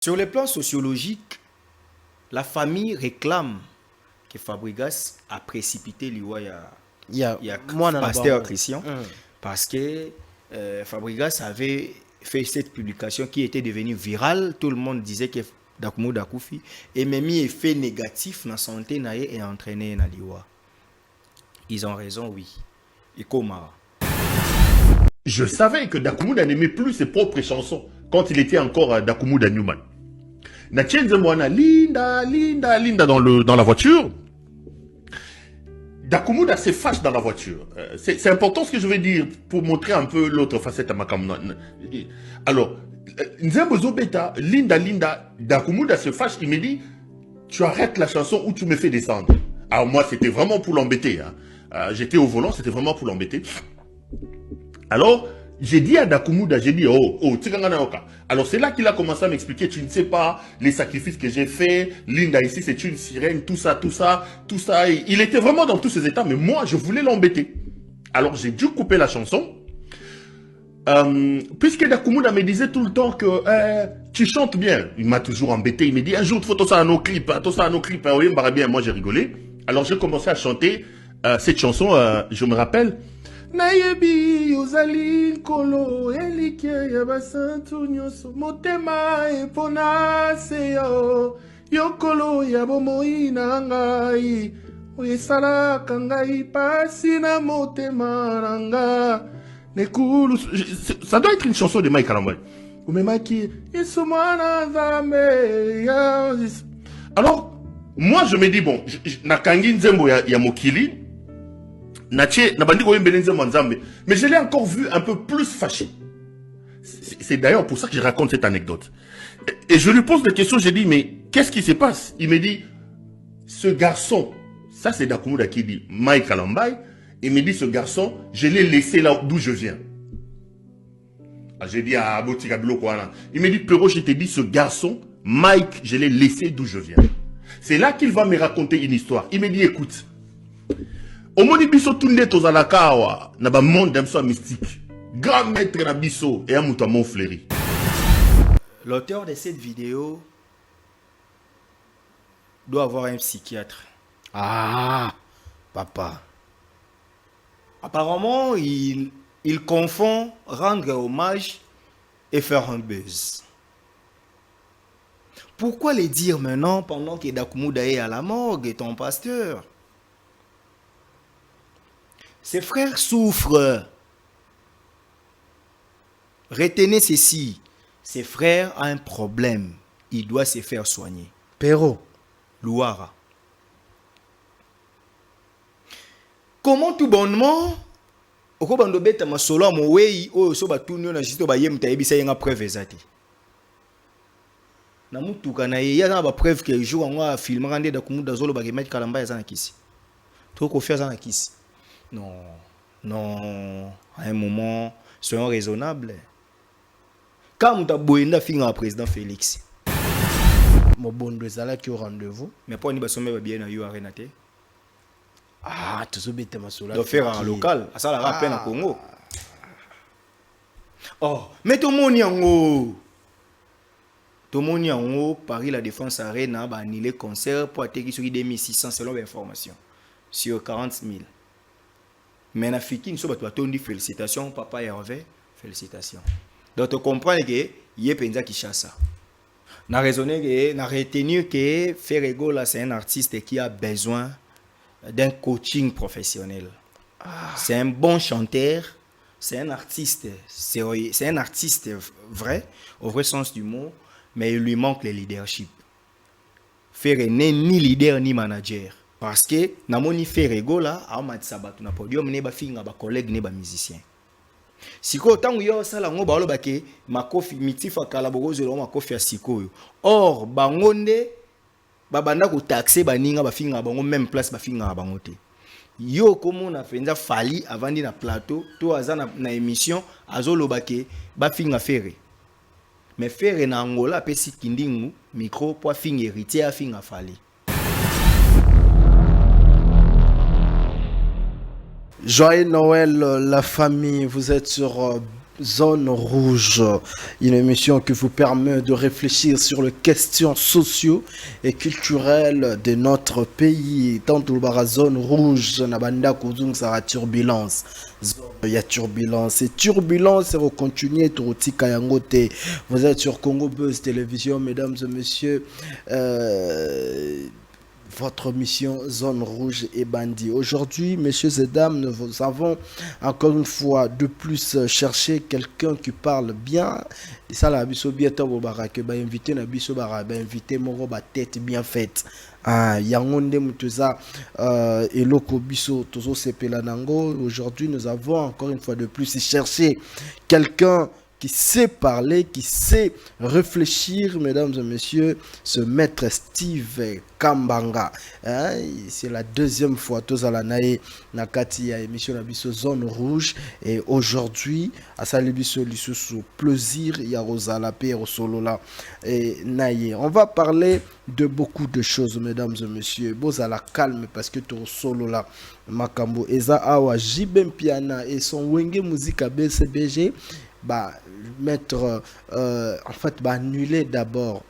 Sur le plan sociologique, la famille réclame que Fabregas a précipité l'Iwa il y a pasteur Christian parce que Fabregas avait fait cette publication qui était devenue virale. Tout le monde disait que Dakumu Dakufi et même effet négatif dans la santé et entraîné dans l'Iwa. Ils ont raison, oui. Et comment? Je savais que Dakumu n'aimait plus ses propres chansons quand il était encore Dakumu Newman. Natchenze Mwana, Linda, Linda, Linda dans la voiture. Dakumu se fâche dans la voiture. C'est important ce que je vais dire pour montrer un peu l'autre facette à Makamuna. Alors, Nzembo Beta, Linda, Linda, Dakumu se fâche, il me dit, tu arrêtes la chanson ou tu me fais descendre. Alors moi, c'était vraiment pour l'embêter. Hein. J'étais au volant, c'était vraiment pour l'embêter. Alors, j'ai dit à Dakumuda, j'ai dit, alors c'est là qu'il a commencé à m'expliquer, tu ne sais pas les sacrifices que j'ai faits, Linda ici c'est une sirène, tout ça, tout ça, tout ça. Et il était vraiment dans tous ces états, mais moi je voulais l'embêter. Alors j'ai dû couper la chanson, puisque Dakumuda me disait tout le temps que tu chantes bien. Il m'a toujours embêté, il me dit un jour, il faut tout ça à nos clips, oui, bien, moi j'ai rigolé. Alors j'ai commencé à chanter cette chanson, je me rappelle. Nayebi yozali nkolo elike ya basantu nyonso motema epona seyo yokolo ya bomoi na ngai oyesalaka ngai pasi na motema na nga nekulu. Ça doit être une chanson de Mike Kalambay. Umemaki yesu mwana nzambe. Alors moi je me dis bon, nakangi nzembo ya mokili. Mais je l'ai encore vu un peu plus fâché. C'est d'ailleurs pour ça que je raconte cette anecdote. Et je lui pose des questions, je dis, mais qu'est-ce qui se passe? Il me dit, ce garçon, ça c'est Dakumu qui dit, Mike Kalambay, il me dit, ce garçon, je l'ai laissé là d'où je viens. J'ai dit à Botika Blokwana. Il me dit, Pero, je t'ai dit, ce garçon, Mike, je l'ai laissé d'où je viens. C'est là qu'il va me raconter une histoire. Il me dit, écoute, Omoni biso tunde tozalakawa na ba monde d'amso mystique. Grand maître na biso et amuta mon fleuri. L'auteur de cette vidéo doit avoir un psychiatre. Ah, papa. Apparemment, il confond rendre hommage et faire un buzz. Pourquoi les dire maintenant pendant que Dakumu est à la morgue et ton pasteur? Ses frères souffrent. Retenez ceci. Ses frères ont un problème. Il doit se faire soigner. Pero. Louara. Comment tout bonnement okobandobeta masolo amowei oyo so batunyo na jisto bayem tayebisa yenga preuve ezati. Na mutuka na ye yana ba preuve que jour ngwa filmera nde Dakumu dazolo ba Mike Kalambay azana kisi. To ko faire azana kisi. Non, non, à un moment, soyons raisonnables. Quand tu as boyenda finga à président Félix. Mon bon de là qui au rendez-vous. Mais pour nous sommes bien à you à Renate. Ah, tu sais bien ma sola. De faire un local, à ça la rappelle en Congo. Oh, mais tout le monde y en haut. Tout le monde y en haut, Paris la Défense Arena a annulé concert pour atterrir sur 2600 selon l'information. Sur 40 000. Mais na fiki nso bato batondi félicitations papa Hervé, félicitations. Donc tu comprends que yé penza Kinshasa. Na raisonné que na retenu que Ferrego là c'est un artiste qui a besoin d'un coaching professionnel. C'est un bon chanteur, c'est un artiste vrai au vrai sens du mot, mais il lui manque le leadership. Ferré n'est ni leader ni manager. Parce que namoni Ferrego là a matsabatu na podium ne ba finga ba collègue ne ba musicien. Siko tangu yo sala ngo ba loba ke makofi mitifa kala bogozo lo makofi ya siko yo. Or bangonde ba banda ko taxer baninga ba finga bango même place ba finga bango te. Yo komo na fenza fali avant di na plateau to azana na émission azoloba ke ba finga Ferré. Mais Ferré na Angola pesi kindingu micro pour finga héritier a finga fali. Joyeux Noël, la famille, vous êtes sur Zone rouge, une émission qui vous permet de réfléchir sur les questions sociaux et culturelles de notre pays. Tant que la zone rouge, nabanda kuzung sera turbulence. Il y a turbulence. Et turbulence, on continue tout yangote. Vous êtes sur Congo Buzz Télévision, mesdames et messieurs. Votre mission Zone Rouge et Bandit. Aujourd'hui, messieurs et dames, nous avons encore une fois de plus cherché quelqu'un qui parle bien. Et ça, la biso bientôt que ba invité na biso ba invité moko ba tête bien faite. Ah, yangonde mutuza eloko biso tozo sepela nango. Aujourd'hui, nous avons encore une fois de plus cherché quelqu'un qui sait parler, qui sait réfléchir, mesdames et messieurs, ce maître Steve Kambanga. Hein? C'est la deuxième fois que nous nakati ya émission na biso Zone Rouge. Et aujourd'hui, à Salibiso Lissousou, plaisir, ya Rosala P. Rosolola et Naye. On va parler de beaucoup de choses, mesdames et messieurs. Bozala calme parce que tu solo là. Makambo Eza Awa Jibem Piana et son Wenge Musique à BCBG. Bah, mettre en fait bah, annuler d'abord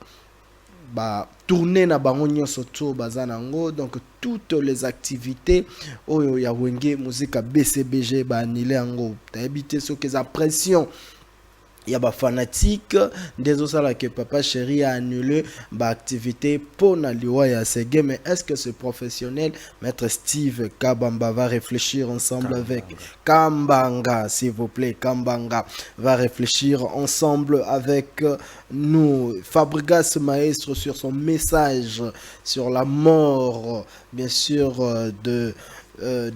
bah, tourner na bangonyo soto bazanango, donc toutes les activités oyo ya Wenge Musique à BCBG bah annuler ango t'habiter ce que la pression. Il y a des fanatiques des osala que papa chéri a annulé ba activité pour na liwa ya Sege. Mais est-ce que ce professionnel maître Steve Kambanga va réfléchir ensemble avec Kambanga, s'il vous plaît, Kambanga va réfléchir ensemble avec nous. Fabregas Maestro sur son message sur la mort bien sûr de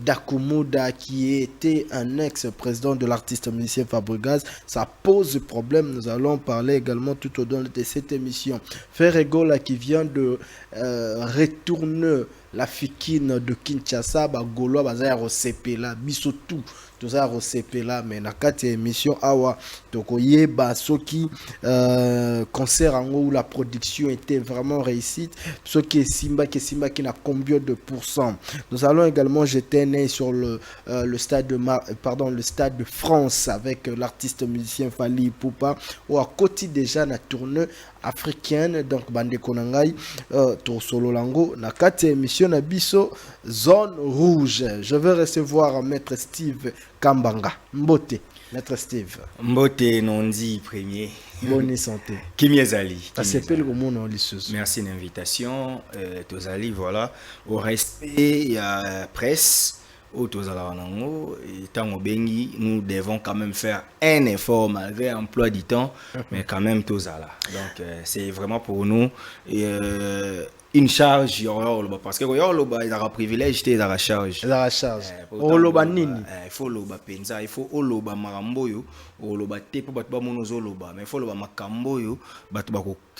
Dakumuda, qui était un ex-président de l'artiste musicien Fabregas. Ça pose problème. Nous allons parler également tout au long de cette émission. Ferregola qui vient de retourner la fikine de Kinshasa, Gaulois bazaya rosepela biso tout toza rosepela mais na kati émission awa tokoyeba soki concert ango où la production était vraiment réussite, soki Simba qui n'a combien de pourcents. Nous allons également jeter un œil sur le stade le stade de France avec l'artiste musicien Fally Ipupa ou à côté déjà na tournée africaine, donc bande konangai to solo lango na kati émission na biso Zone Rouge. Je vais recevoir maître Steve Kambanga. Mbote maître Steve. Mbote Nondi premier. Bonne santé. Kimiezali. Merci de l'invitation. Tozali, voilà. Au respect, il y a presse. Nous devons quand même faire un effort malgré l'emploi du temps, mais quand même Tozala. Donc c'est vraiment pour nous une charge parce que il y a un privilège de la charge. La charge. Il faut loba penza, il faut loba maramboyo, loba te pour battre monozoloba, mais il faut loba makamboyo, battre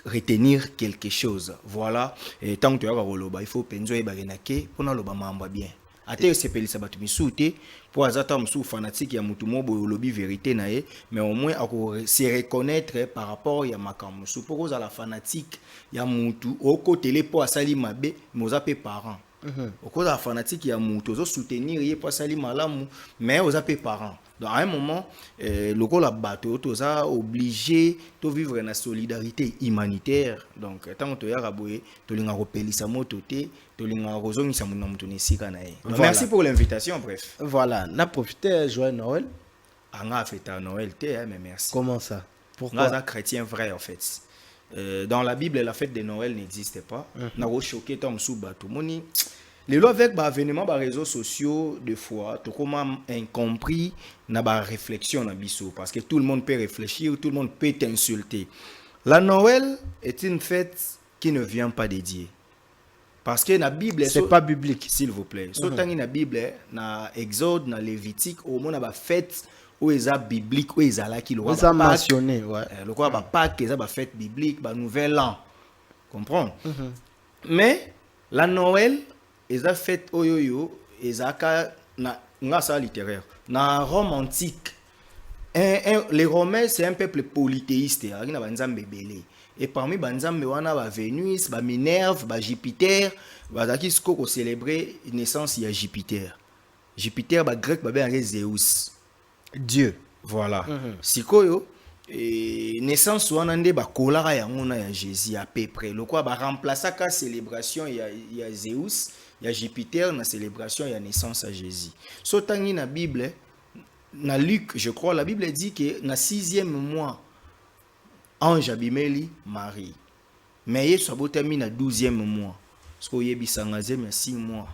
retenir quelque chose. Voilà. Et tant que tu as loba, il faut penzo et bagenake pour na loba mamba bien. Ate sepeli sabatu misute pour azata msou fanatique ya mutu mobo lobby vérité nae, mais au moins se reconnaître par rapport ya makamusu pour la fanatique ya mutu au côté les pour asali mabe moza pe parents. Au côté la fanatique ya mutu ozo soutenir ye pour asali malamu mais oza pe parents. Donc à un moment le ko la bateau toza obligé de vivre na solidarité humanitaire. Donc tant to ya raboye to linga kopelisa moto te. Voilà. Merci pour l'invitation, bref. Voilà, n'a profité joyeux Noël. On a fait un Noël, mais merci. Comment ça? Pourquoi? On est chrétien vrai en fait. Dans la Bible, la fête de Noël n'existait pas. On a choqué tant sous bateau. Les lois avec l'avènement des réseaux sociaux, des fois, tout comme incompris, n'a pas réflexion parce que tout le monde peut réfléchir, tout le monde peut t'insulter. La Noël est une fête qui ne vient pas de Dieu. Parce que la Bible c'est pas biblique, s'il vous plaît. Surtout dans la Bible, dans Exode, dans Lévitique, au moins on a fête où ils a biblique, où ils a là qui le a mentionné, ouais. Le quoi ba Pâques, ils a fête biblique, ba nouvel an. Comprends? Mais la Noël, ils a fête oyoyo, ils a na ça littéraire. Dans Rome antique, les Romains c'est un peuple polythéiste, il y a banzambe belé. Et parmi banzambe wana ba Vénus, ba Minerve, ba Jupiter, bazaki ko célébrer naissance ya Jupiter. Jupiter ba grec ba ben Zeus. Dieu. Voilà. Sikoyo, naissance wana nde bakolaka yango na ya Jésus à peu près. Lokwa ba remplaçaka célébration ya Zeus, ya Jupiter na célébration ya naissance à Jésus. So tangi na Bible, na Luc, je crois, la Bible dit que na 6e mois ange abimeli Marie. Mais Yesu abotami na 12e mois. Parce que yebisanga zeme 6 mois.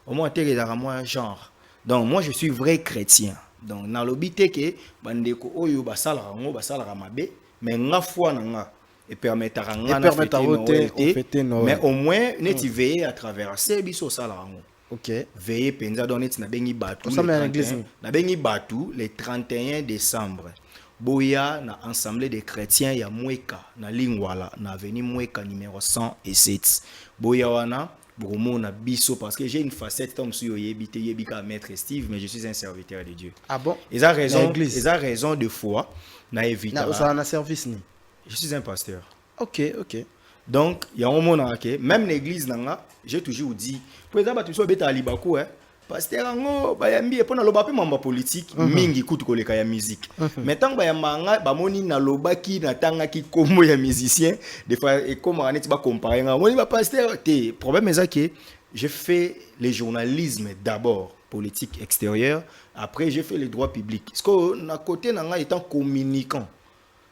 Au moins tel est moi genre. Donc moi je suis vrai chrétien. Donc na lobité que bandeko oyo basala ngo basala mabe, mais nga foi na nga et permettra nga na fêter Noël. Mais au moins neti veiller à travers ces biso sala ngo. OK. Veiller penza donc neti na bengi batu. Na bengi batu le 31 décembre. Boya na assemblée des chrétiens ya Mweka na Lingwala na avenue Mweka numéro 107. Boya wana Brumo na biso parce que j'ai une facette comme si yebite yebika maître Steve mais je suis un serviteur de Dieu. Ah bon? Ils a raison de foi na éviter. Ça a un service ni. Je suis un pasteur. OK. Donc il y a un moment que même l'église nanga, j'ai toujours dit pour exemple tu so beta libako pasteur ngo bayambi e pona loba pe mamba politique mingi kutu koleka ya musique. Maintenant bayamba ba moni na lobaki na tanga ki kombo ya musicien des fois et comme on est ba comparer nga moni ba pasteur té problème est que je fais le journalisme d'abord politique extérieure après j'ai fait le droit public. Parce que na côté nanga étant communicant.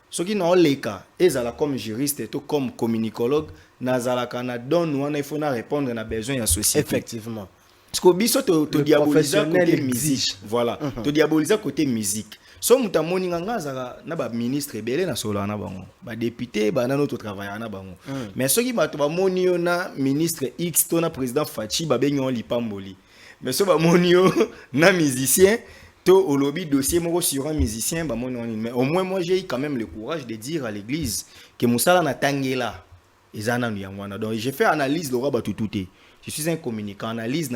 Ce qui n'a les cas ezala comme juriste et tout comme communicologue nazala kana donne wana il faut na répondre na besoin ya société. Effectivement. Parce que biso to diaboliser côté musique. Voilà. To diaboliser côté musique. So mutamoni nganga zaka na ba ministre belé na solo na bango. Ba député ba na notre travailler na bango. Mais ceux qui ba to ba moni yo na ministre X to na président Fachi ba benyo lipamboli. Mais so ba moni yo na musicien to au lobby dossier moko sur un musicien ba moni on. Mais au moins moi j'ai eu quand même le courage de dire à l'église que musala na tangela ezana nuyangwana. Donc j'ai fait analyse le roi ba tututé. Je suis un communicant, analyse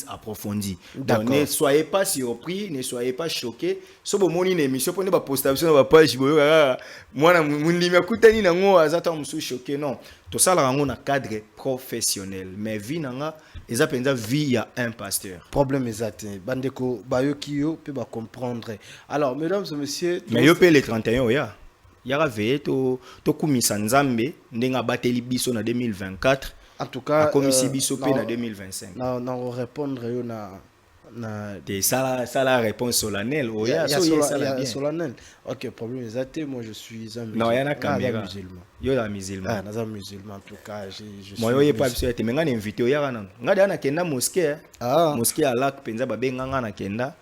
approfondie. Donc ne soyez pas surpris, ne soyez pas choqués. Si vous avez une émission, prenez la postation sur la page, moi, je suis choqué. Non, tout ça, c'est un cadre professionnel. Mais vie, il y a un pasteur. Problème exact. Bandeko, Bayokiyo peut comprendre. Alors, mesdames et messieurs. Mais yo peut les 31, ya. Yara veillé, to kumisa nzambe, ndenga bateli biso na 2024. En tout cas, comme ici Bissopé en 2025. Non, répondre ça la réponse solennelle. Il y a solennel. OK, problème exact. Moi je suis un musulman. Non, il y a un caméra. Il y a un musulman. Ah, un musulman en tout cas, je moi il y a pas besoin mais ngana invité il y a nan. Ngada na kenda mosquée. Mosquée à Lac penza ba benga na kenda.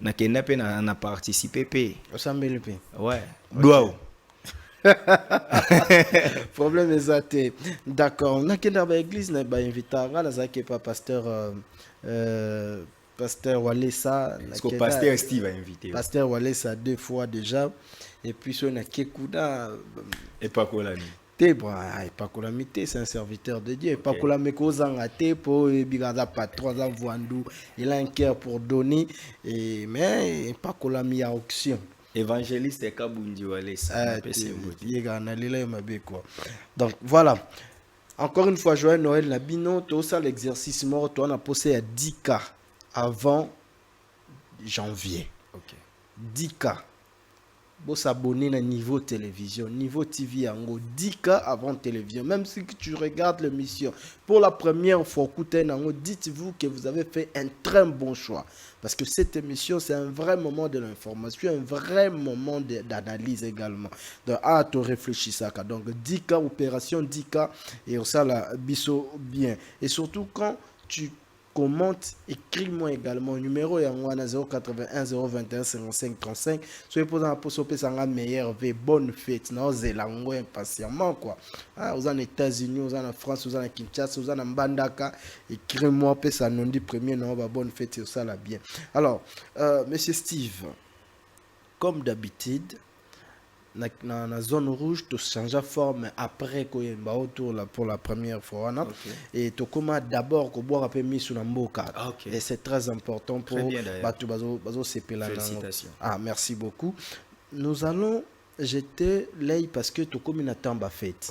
Na kenda pe na participer pe. Osambele pe. Ouais. Doao. Problème exact. D'accord. On a qu'une église n'a pas invité à la zaki pas pasteur Walesa. Parce que pasteur Steve a invité. Pasteur Walesa 2 fois déjà. Et puis on a Kekuda. Et pas Kolami. Pas Kolamité, c'est un serviteur de Dieu. Pas Kolameko Zangate pour Bigaza pas 3 ans Voandou. Il a un cœur pour donner. Mais pas Kolami à auction. Évangéliste Kabundi Walesa. Donc voilà. Encore une fois, joyeux Noël Nabino, tout ça l'exercice mort, toi on a posé à 10K avant janvier. OK. 10K. Bon s'abonner à niveau télévision, niveau TV en gros 10K avant télévision. Même si tu regardes l'émission pour la première fois, dites-vous que vous avez fait un très bon choix. Parce que cette émission, c'est un vrai moment de l'information, un vrai moment d'analyse également. Donc, tu réfléchis ça. Donc, 10K, opération 10K, et ça, la biso bien. Et surtout, quand tu commente, écris-moi également numéro 081 021 55 35. Soyez posant la poste ça meilleure vie, bonne fête. Non, c'est lango impatiemment quoi. Vous en États-Unis, vous en France, vous en Kinshasa, vous en Mbandaka. Écris-moi pe ça non dit premier non bonne fête et ça la bien. Alors, monsieur Steve, comme d'habitude. Dans la zone rouge, tu changes forme après que tu autour pour la première fois. Et tu commences d'abord que boire un peu mis sur la mboka. Et c'est très important pour félicitations. Ah, merci beaucoup. Nous allons jeter l'œil parce que tu commences à t'en fête.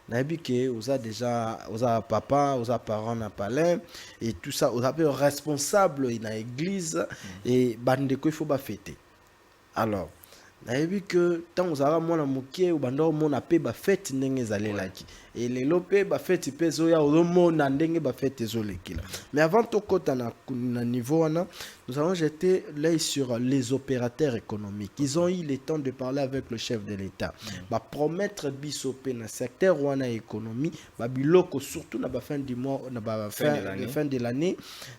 Vous avez déjà papa, vous avez parents dans palais et tout ça. Vous avez responsable dans l'église et il faut fêter. Alors, nayebi que tant ozala mwana mokie obanda omona pe bafete ndenge ezalelaki et lelo pe bafete pe ezoya ozomona ndenge bafete ezolekila. Mais avant tokota na niveau wana, nous allons jeter l'œil sur les opérateurs économiques. Ils ont eu le temps de parler avec le chef de l'État. Ba promettre biso pe na secteur wana économie, ba biloko surtout na ba fin du mois, na ba fin de l'année,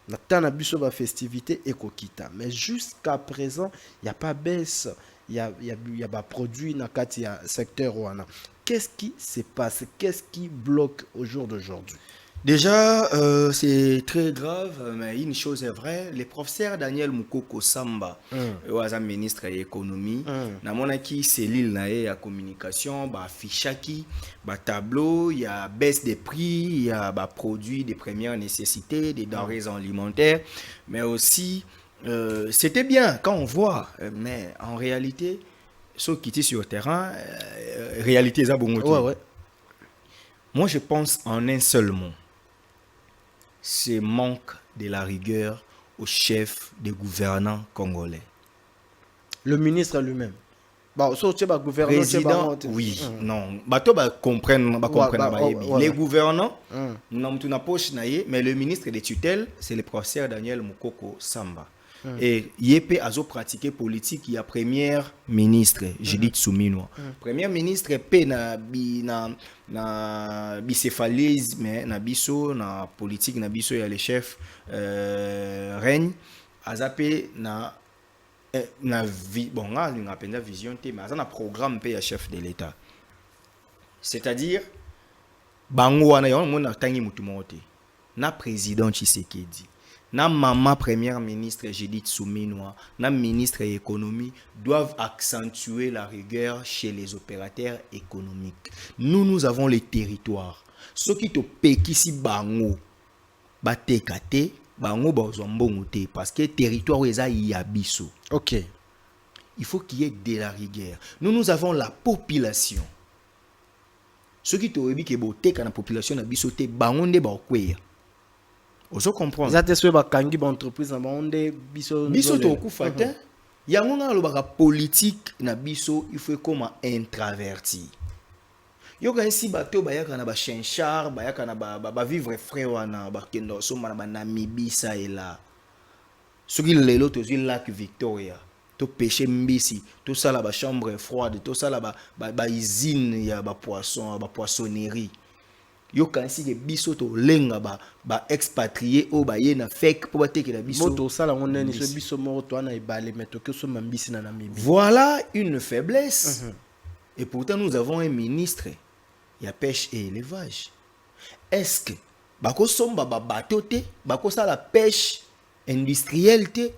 na temps na biso ba festivité ekokita. Mais jusqu'à présent, il y a pas baisse. Il y a des produits dans le secteur wana. Qu'est-ce qui se passe? Qu'est-ce qui bloque au jour d'aujourd'hui? Déjà, c'est très grave, mais une chose est vraie. Le professeur Daniel Mukoko Samba, ministre de l'économie, na monaki cellule na ya communication, ba fichaki, ba tableau, il y a baisse des prix, il y a ba produits de première nécessité, des denrées alimentaires, mais aussi c'était bien quand on voit, mais en réalité, ceux qui étaient sur le terrain, réalité ça bon. Ouais. Moi, je pense en un seul mot. C'est manque de la rigueur au chef des gouvernants congolais. Le ministre lui-même. Bah, Président, oui, non. Bato ba comprendre, les gouvernants, mais le ministre des tutelles, c'est le professeur Daniel Mukoko Samba. Et Yépe a pratiqué politique, il y a premier ministre, Judith Suminwa. Premier ministre, P na bicéphalisme, na biso, na politique, na biso, il y a le chef règne, Azapé na bon, on a une vision, mais on a un programme pour le chef de l'État. C'est-à-dire, bango wana yon na tangi mutumote. Na président Tshisekedi, na maman première ministre Judith Suminwa, na ministre de l'économie doivent accentuer la rigueur chez les opérateurs économiques. Nous avons les territoires. Ceux qui te pekisi bango batekate bango bazambongote parce que territoire eza yabiso. OK. Il faut qu'il y ait de la rigueur. Nous avons la population. Ceux qui te rebi que bote kana population na biso te bango nde ba okweya. Ozo comprendre. Ça te soit bakangi ba entreprise na bango biso to kufa te. Yango nga lobaka politique na biso il faut comme intraverti. Yoka ici bato bayaka na ba chenchar bayaka na ba vivre frère wana ba kendo so na ba Namibie ça et là. Soki lelo to lac Victoria. To pêcher mbisi, tout ça là ba chambre froide, tout ça là ba usine ya ba poisson, ba poissonnerie. Yo kansi ke biso to lenga ba expatrié o ba yena fake pour ba teke la biso. Moto ça là on est ni so biso moko to na ibale mais to ke so mbisi na Namibie. Voilà une faiblesse. Et pourtant nous avons un ministre il y a pêche et élevage. Est-ce que bako somba ba bateau te, bako ça la pêche industrielle te?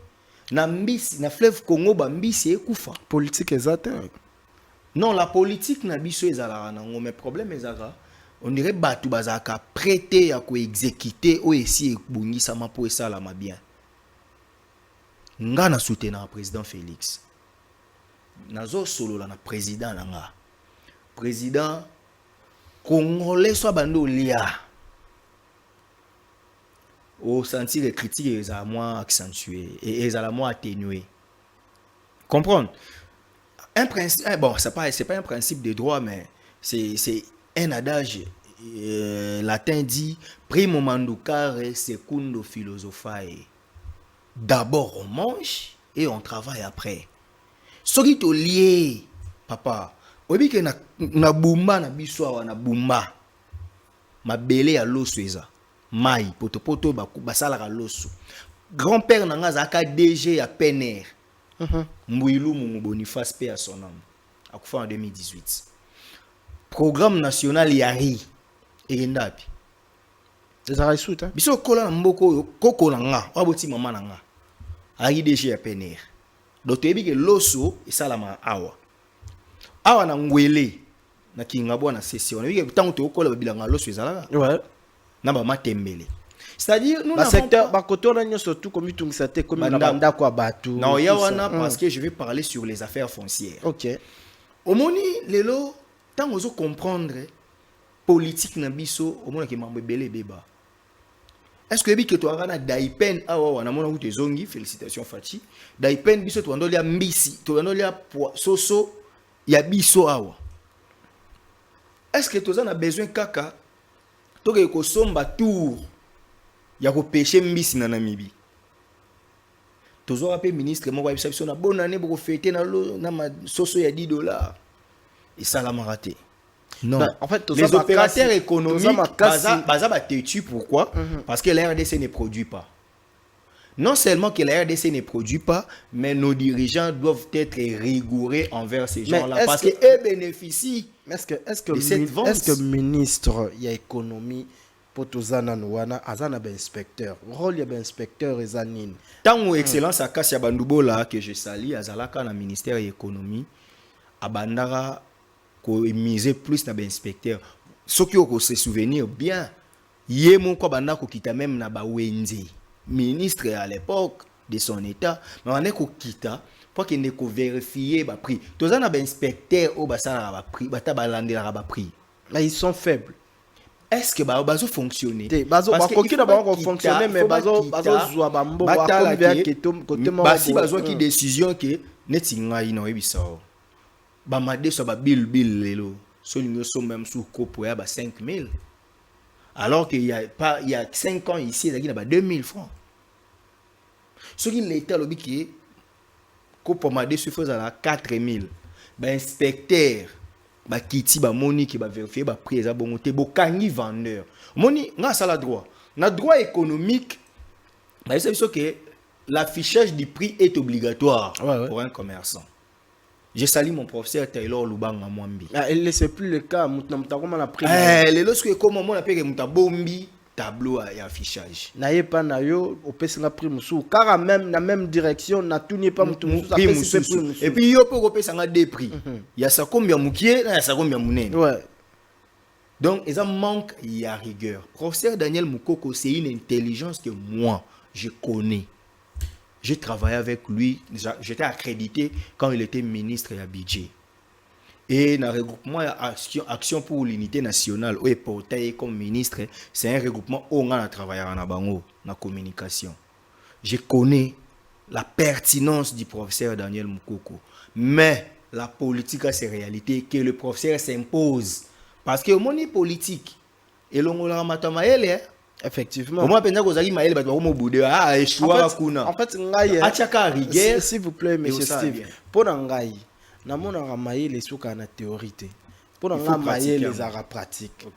Na mbisi na fleuve Congo ba mbisi ekufa politique exacte. Non, la politique na biso ezala nango mais problème ezaka on dirait batu bazaka prêter ya ko exécuter o esi ebungisa mapo esala ma bien. Nga na soutenir président Félix. Nazo solo la na président nga. Président congolais soit bando lia. Au sentir les critiques les à moins accentuées et les à moins atténuées. Comprendre? Un principe, bon, c'est pas un principe de droit, mais c'est un adage latin dit primo manducare secundo philosophae. D'abord on mange et on travaille après. Ce qui te lié, papa, obi que na bumba na biswa na bumba ma belé à l'eau sueza. Mai poto basala loso grand-père nanga zaka DG à Pener Mouilou Moumou Boniface paix à son âme akufa en 2018 programme national yari et ndapi ezara isuta biso kola na mboko koko nanga waboti mama nanga ari DG à Pener donc ebi ke loso esalama awa na ngwele na kingabwa na session ebi ke tango to kola babilanga loso ezalaka ouais. C'est-à-dire nous n'avons secteur pas côté on a surtout comme tout ça comme banda quoi bateau. Non, il y a parce que je vais parler sur les affaires foncières. OK. Au moni lelo tant ozo comprendre politique na biso au mona ke mambo belé beba. est-ce que tu as un daipen awa na mona où tes zongi félicitations Fati daipen biso tu andolia mbisi tu andolia soso ya biso awa est-ce que tu as besoin kaka to ke ko somba tour ya ko pêcher mbisi na Namibie toujours appelé ministre moko ya biso na bonne année pour fêter na ma soso ya $10 et ça l'a raté. Non, ben, en fait, les opérateurs économiques, baza ba têtu pourquoi? Parce que la RDC ne produit pas. Non seulement que la RDC ne produit pas, mais nos dirigeants doivent être rigoureux envers ces gens-là parce qu'ils bénéficient de cette vente. Est-ce que le ministre il y a économie pour tous wana azana ben inspecteur rôle ya ben inspecteur ezanine tant excellence Akasia Bandubola que je salue azalaka na ministère de l'économie abandara ko miser plus na ben inspecteur ce qui ko se souvenir bien yemo ko banda ko kita même na ba wenzi ministre à l'époque de son état mais on est ko kita pour qu'il ne ko vérifier ba prix tozana ben inspecteur o basala ba prix bata balandela ba prix mais ils sont faibles. Est-ce que bazo fonctionner bazo fonctionner mais bazo zwa bambo ba combien que côté mo basi bazo ki décision que netinga ino ebisao ba made so ba bill lelo so lingo so même sous copo ya ba 5000 alors qu'il y a 5 ans ici il y a 2000 francs ce qui l'état lobi qui copo made so faisait à 4000 ba inspecteur ba kiti ba moni qui ba vérifier ba prix za bongo te bokangi vendeur moni nga ça la droit na droit économique ba c'est sûr que l'affichage du prix est obligatoire pour un commerçant. Je salue mon professeur Taylor Lubanga Mwambi. Et c'est plus le cas muta comment la prix les lorsque comment on appelle muta bombi tableau et affichage na ye pa na yo opesi na prix musu car même na même direction na tout n'est pas mutu musu et puis yo peut opesa nga deux prix il y a ça combien mukie na ça combien munene donc ils en manque il y a rigueur. Professeur Daniel Mukoko c'est une intelligence que moi je connais. J'ai travaillé avec lui, j'étais accrédité quand il était ministre à budget. Et dans le regroupement Action pour l'unité nationale, où il portait comme ministre, c'est un regroupement où on a travaillé dans la communication. Je connais la pertinence du professeur Daniel Mukoko. Mais la politique a ses réalités que le professeur s'impose. Parce que au monde politique, et l'on a matamaël, effectivement. En fait, s'il vous plaît, monsieur Steve, pour Nangaï, namona maye les souka na théorie. Pour Nangaï les arts pratiques.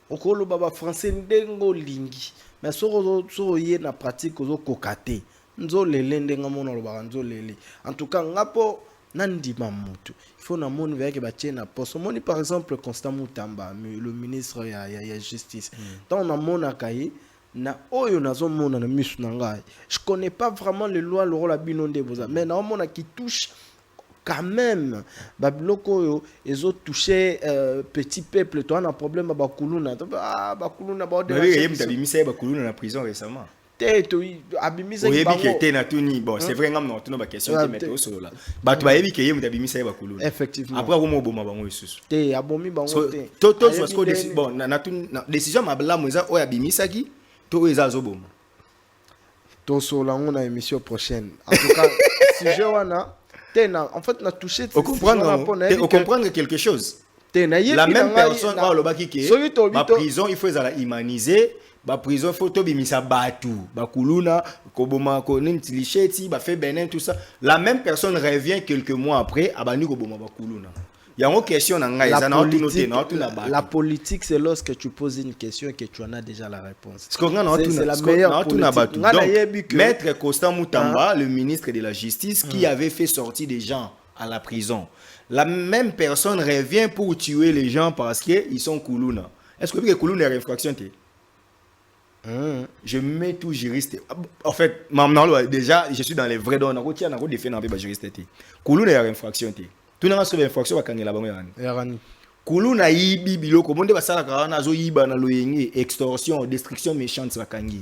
Okolo baba français ndengo lingi. Mais so yé na pratique ozo kokate. Nzo lele ndenga mona lo ba nzo lele. En tout cas ngapo nandi mamutu. Il faut na moni veke ba tiena poste. Moni par exemple Constant Mutamba, le ministre ya justice. Tant on a mona kaye na oyo nazo mona na misu na ngai. Je connais pas vraiment les lois le rôle à binonde boza. Mais na mona qui touche quand même babiloko yo ezo toucher petit peuple toi na problème bakuluna bakuluna ba de oui mtabimisa bakuluna na prison récemment teto abimisa bango oyebi ke na tuni bon c'est vrai ngam na tuna ba question te mettre au solo batu ba yebi ke yem mtabimisa bakuluna effectivement après ko mo boma bango isusu te abomi bango te toto parce que bon na décision mabla moza o abimisa ki to eza zo boma to solo on a émission prochaine en tout cas sujet wana en fait, on a touché. On comprendre quelque chose. La même personne, la prison, il faut humaniser. La prison, il faut bimisa batu, bakuluna, koboma konen tilicheti, ba fait benin tout ça. La même personne revient quelques mois après, abanu koboma bakuluna. Il y a une question la politique, c'est lorsque tu poses une question et que tu en as déjà la réponse. C'est la meilleure politique. Donc, Maître Constant Mutamba, le ministre de la Justice, qui avait fait sortir des gens à la prison. La même personne revient pour tuer les gens parce qu'ils sont Koulouna. Est-ce que Koulouna est réfraction? Je mets tout juriste. En fait, déjà, je suis dans les vrais dons. Je suis défendre un juriste. Koulouna est réfraction. Tout le monde a infraction bakangela bango yani. Kuluna yibi biloko monde basala kana zo yiba na loyengi extorsion, destruction méchante bakangi.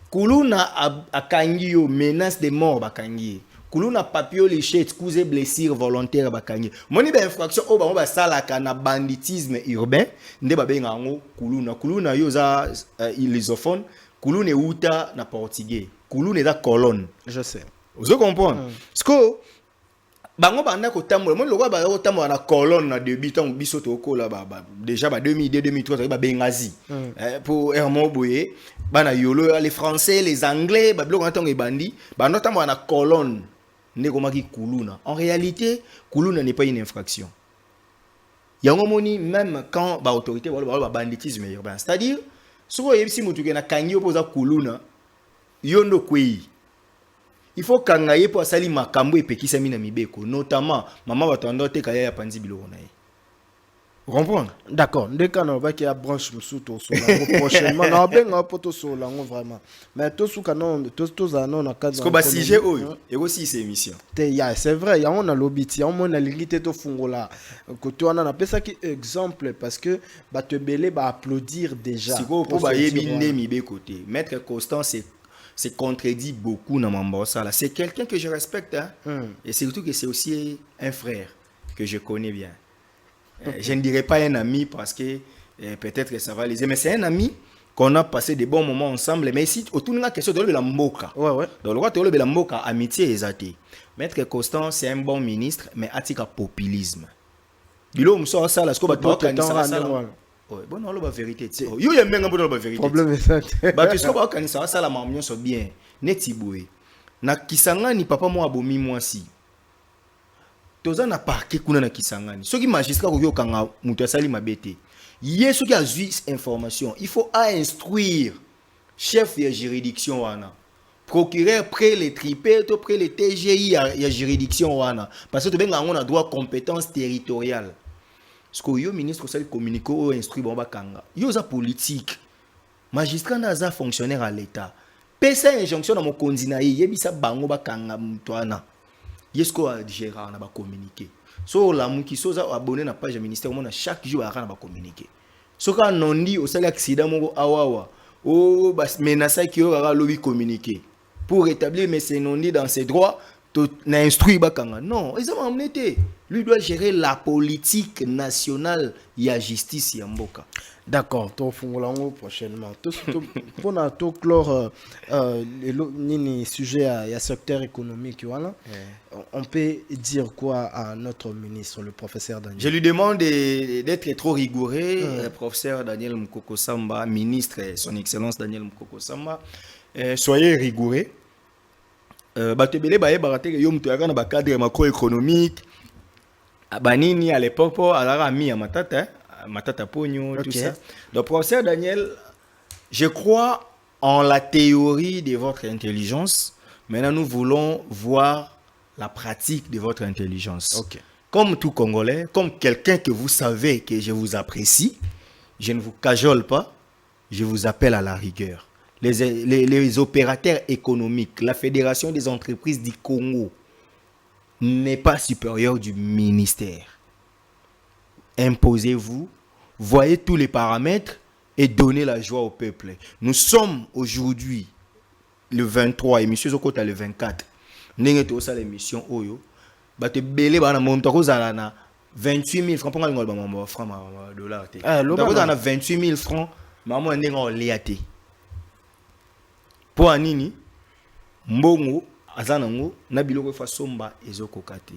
Kuluna akangi yo menace de mort bakangi. kuluna papier liché excuse blessure volontaire bakangi moni ba infraction o ba ba sala kana banditisme urbain nde ba benga ngo kuluna yo za illisophone kuluna uta na portugais kuluna da colonne Je sais. vous comprenez parce que bango banda ko tambola mon lokwa ba ko tambola na colonne na début tant biso to ko la ba déjà ba 2002 2003 ba bengazi pour Hermon Boye bana yolo les français les anglais ba bloko ntango ebandi ba no tambola na colonne ndeko maki kuluna en réalité kuluna n'est pas une infraction yango moni même quand ba autorité ba banditisme urbain c'est-à-dire soko yebisi mutu ke na kangi opoza kuluna yondo kwei il faut kangaye pour asali makambo epekisa mina mibeko notamment maman batando te kaya ya panzi biloko na ye. Vous comprenez? D'accord, dès qu'on va qu'il y a branche musuto sur la prochainement na benga poto sur la vraiment. Mais tout sous canon tous anon na cadre. Parce que ba sujet oyo et aussi c'est émission. C'est vrai, ya on a lobiti, on a limité to fungola. Côté on a pesa qui exemple parce que ba te belé ba applaudir déjà. Siko pour ba yebinde mibeko te. Maître Constant c'est contredit beaucoup dans mon boss là. C'est quelqu'un que je respecte hein. Et surtout que c'est aussi un frère que je connais bien. Je ne dirais pas un ami parce que peut-être que ça va les aider, mais c'est un ami qu'on a passé des bons moments ensemble. Mais ici, autour de la question de la mboka. Ouais. Dans le droit de la mboka, amitié et zate. Maître Constant, c'est un bon ministre, mais atika populisme. Bilo mso ça là, ce que ba to kanisa ça. Ouais, bon non, la vérité. Yo y a même bon la vérité. Problème est ça. Ba tu sais ba kanisa ça la mamnyo so bien. Neti boye. Na Kisangani papa mo abomi moi si. Toza na parquet kuna na Kisangani. Soki magistrat ko kanga mutu asali mabete. Yesu ki azui information, il faut instruire chef de juridiction wana. Procureur près les tripes, to près les TGI ya juridiction wana parce que to benga on a droit compétence territoriale. Parce que yo ministre sali communiquer ou instruire bon bakanga. Yo za politique. Magistrat na za fonctionnaire à l'état. Pesa injonction na mo konzina yebisa bango bakanga mutwana. Yesko a gérant na ba communiquer. So la muki soza abonné na page ministère on a chaque jour ara na ba communiquer. So ka nondi au sali accident moko awawa. Oh bas menace ki ora lobby communiquer pour rétablir mais c'est nondi dans ses droits to na instruire bakanga. Non, ils ont emmené lui doit gérer la politique nationale ya justice ya mboka. D'accord, to fungolango prochainement. Pour na to clore nini sujet à secteur économique voilà. On peut dire quoi à notre ministre le professeur Daniel? Je lui demande d'être trop rigoureux, le professeur Daniel Mukoko Samba, ministre son excellence Daniel Mukoko Samba, soyez rigoureux. Batebele baye barate yo mtu yakana ba cadre macroéconomique. Banini à l'époque pour alara mi à matata pogno tout ça. Donc professeur Daniel, je crois en la théorie de votre intelligence. Maintenant nous voulons voir la pratique de votre intelligence. Comme tout Congolais, comme quelqu'un que vous savez que je vous apprécie, je ne vous cajole pas, je vous appelle à la rigueur. Les opérateurs économiques, la Fédération des entreprises du Congo n'est pas supérieure du ministère. Imposez-vous, voyez tous les paramètres et donnez la joie au peuple. Nous sommes aujourd'hui le 23 et M. Zokota le 24. Nous avons l'émission Oyo. Bate belé bana monta kozala na 28 000 francs pour ngalo ba francs dollars te. Nous avons 28 000 francs maman ndenge o léaté. Pour anini mbongo azanango na biloko fa somba ezokoka te.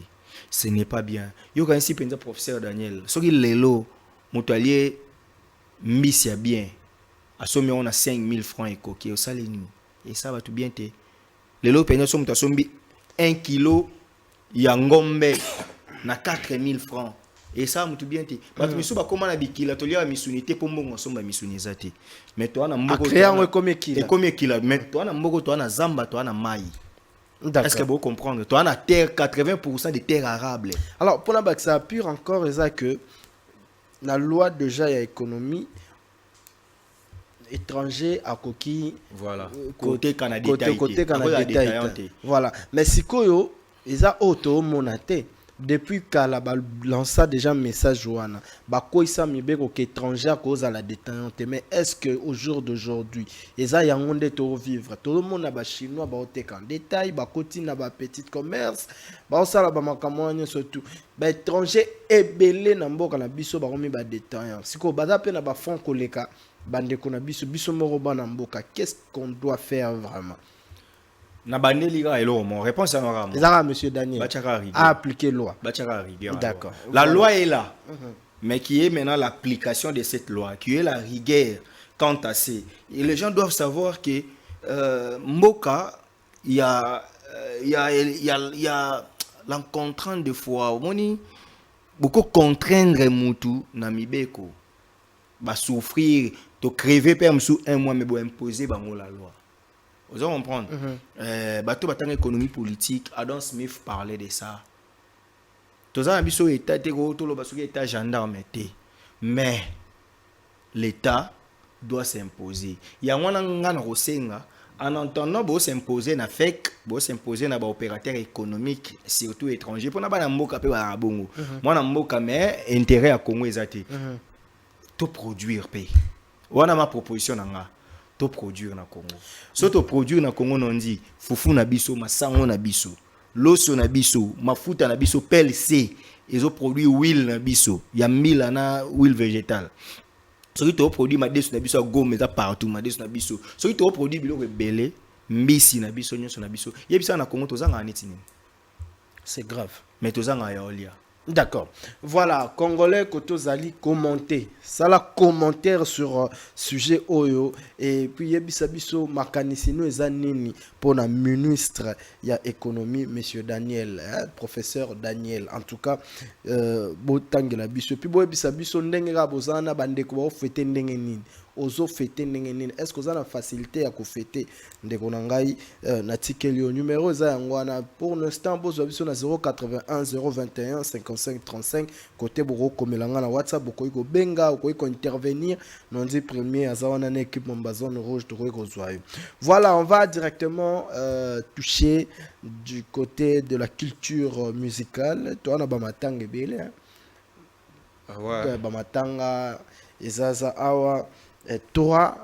Ce n'est pas bien. Yo ka ainsi penza professeur Daniel. Soki lelo motalier mbisi ya bien. Asomi on a 5 000 francs ekoki osaleni. Et ça va tout bien te. Lelo penza somi tasombi 1 kilo ya ngombe na 4 000 francs. Et ça mutu bien te. Batu misu ba koma na bikila tolia misunité po mbongo somba misuniza te. Mais toi na mboko créant comme kila. Et comme kila mais toi na mboko toi na zamba toi na mai. Est-ce que vous comprenez? Toi, on a terre, 80% des terres arables. Alors, pour la BAC, ça appuie encore que la loi déjà y économie étranger à coquille. Voilà. Côté Canada. Côté Canada. Voilà. Mais si koyo, ils ont auto monaté. depuis kala balança déjà message wana bakoisa mibeko que étranger cause à la détente, mais est-ce que au jour d'aujourd'hui eza yango nde to vivre tout le monde na ba chinois ba oteka en détail ba koti na ba petit commerce ba osala ba makambo surtout ba étranger ebele na mboka na biso ba komi ba détaillant siko baza pe na ba fond koleka bandeko na biso biso moko bana mboka, qu'est-ce qu'on doit faire vraiment? Na bandeli ga elo mon réponse à Noram. Ezara monsieur Daniel a appliqué loi. D'accord. La loi est là. Mais qui est maintenant l'application de cette loi, qui est la rigueur quant à ces. Et les gens doivent savoir que Mboka, il y a l'encontrant de fois, on beaucoup contraindre Moutou Namibeko, va souffrir, te crever per sous un mois mais bon imposer la loi. Vous allez comprendre. Bateau batang économie politique, Adam Smith parlait de ça. Tous les habitants état état gendarme était, mais l'État doit s'imposer. Il y a un rosenga en entendant beau s'imposer na FEC, beau s'imposer na ba opérateur économique surtout étranger pour na ba mboka pe ba bongo. Moi na mboka mais intérêt à Congo ezate. Tout produire paye. Wana ma proposition nanga. To produire na Congo. So to produire na Congo non dit fufu na biso, masango na biso, loso na biso, mafuta na biso, PLC, ils produit huile na biso, ya mila na huile végétale. So to produit ma desu na biso gomme za partout ma desu na biso. So to produit biloko belé, mbisi na biso nyonso na biso. Yebisa na Congo tozanga neti nini. C'est grave. Mais tozanga ya olia. D'accord. Voilà, Congolais Kotozali commenter. Ça la commentaire sur sujet Oyo et puis yebisabiso makanisi no ezanini pour la ministre ya économie monsieur Daniel, professeur Daniel. En tout cas, botangela biso puis yebisabiso ndenge ga bozana bandeko ba fêter ndenge nini. Ozo fêter ndenge nini. Est-ce que vous avez la facilité à fêter ndeko na ngai na tikelio numéro za yangwana pour l'instant bozo biso na 081 021 55 35 côté boko komelanga na WhatsApp boko ko benga ko intervenir non dit premier azawana na équipe Mombazone Rouge to ko zoayo. Voilà, on va directement toucher du côté de la culture musicale. Toi na ba matanga belé. Ouais. Ba matanga ezaza awa toi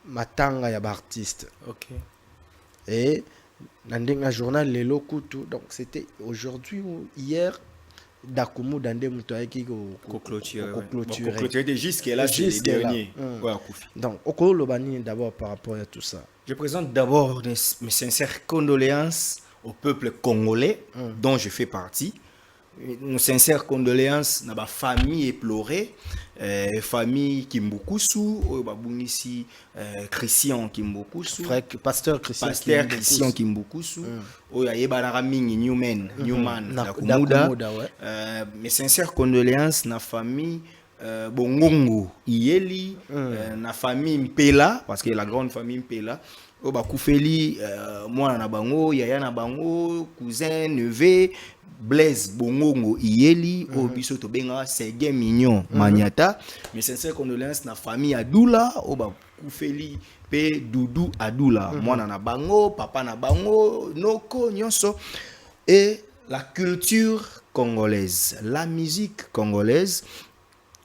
matanga ya artiste. OK. Et dans un journal Lelo Kutu, donc c'était aujourd'hui ou hier Dakumu Dande Mutoye qui clôturer jusqu'à là c'est les derniers. Donc Oko Lobani d'abord par rapport à tout ça. Je présente d'abord mes sincères condoléances au peuple congolais dont je fais partie. Nos sincères condoléances à ma famille éplorée, famille Kimbukusu, babunisi Christian Kimbukusu, pasteur Christian Kimbukusu, oya Newman na Kumuda. Mes sincères condoléances na famille Bongongo Iyeli, na famille Mpela parce que la grande famille Mpela. Bakufeli moi na bango, yaya na bango, cousin, neveu Blaise Bongongo Iyeli, Obiso Tobenga, Serge Mignon Maniata. Mes sincères condoléances na famille Adoula, Bakufeli pe Doudou Adoula, moi na bango, papa na bango, Noko Nyonso. Et la culture congolaise, la musique congolaise,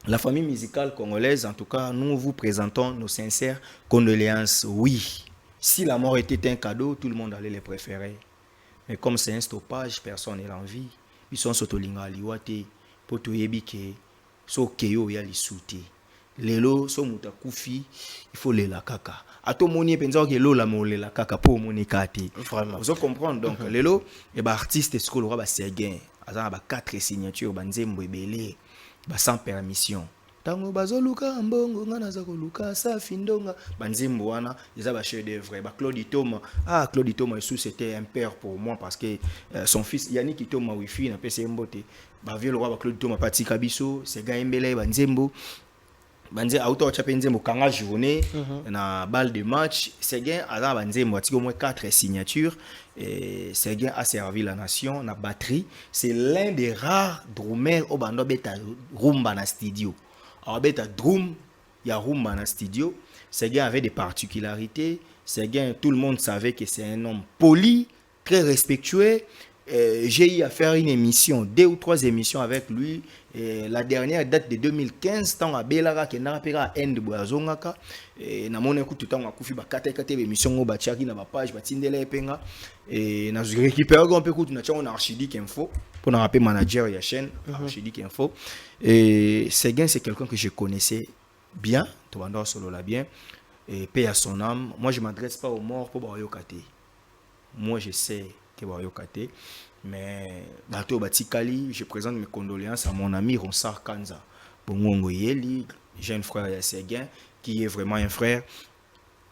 la famille musicale congolaise, en tout cas, nous vous présentons nos sincères condoléances. Oui. Si la mort était un cadeau, tout le monde allait les préférer. Mais comme c'est un stoppage, personne n'a envie. Ils sont sotolinga liwate, poto yebike, so keyo ya lisuti. Lelo so mutakufi, il faut les la kaka. Ato moni penza ke lo la mole la kaka po moni kati. Vraiment. Vous comprenez donc lelo et ba artiste eskolora ba Sergen, azana ba 4 signatures banzembo ebele, ba sans permission. Tango bazoluka mbongo ngana za koluka safi ndonga banzimbo wana eza ba chef d'œuvre ba Claude Itoma. Claude Itoma c'était un père pour moi parce que son fils Yannick Itoma wifi na pese mbote ba vieux le roi ba Claude Itoma patika biso c'est gars mbele banzembo banze auto cha penzembo kanga journée na balle de match c'est gars ala banzembo atiko au moins 4 signatures et c'est gars a servi la nation na batterie, c'est l'un des rares drummers au bando beta rumba na studio. Abeta drum, il y a rumba dans le studio. Ce gars avait des particularités. Ce gars, tout le monde savait que c'est un homme poli, très respectueux. j'ai eu à faire une émission, 2 ou 3 émissions avec lui. Et la dernière date de 2015, tant à Belara, qui n'a pas à End Boazongaka. Et na mon écoute, tout le temps, on a fait 4 émissions, on a fait une page, et on a récupéré un peu de Archidic Info, pour nous rappeler manager de la chaîne, Archidic Info. Et Séguin, c'est quelqu'un que je connaissais bien, tout le monde solo là bien, et paix à son âme. Moi, je ne m'adresse pas aux morts pour Baroyokate. Moi, je sais que Baroyokate. Mais Bato Batikali, je présente mes condoléances à mon ami Ronsar Kanza. Bongongo Yeli, jeune frère de Séguin, qui est vraiment un frère.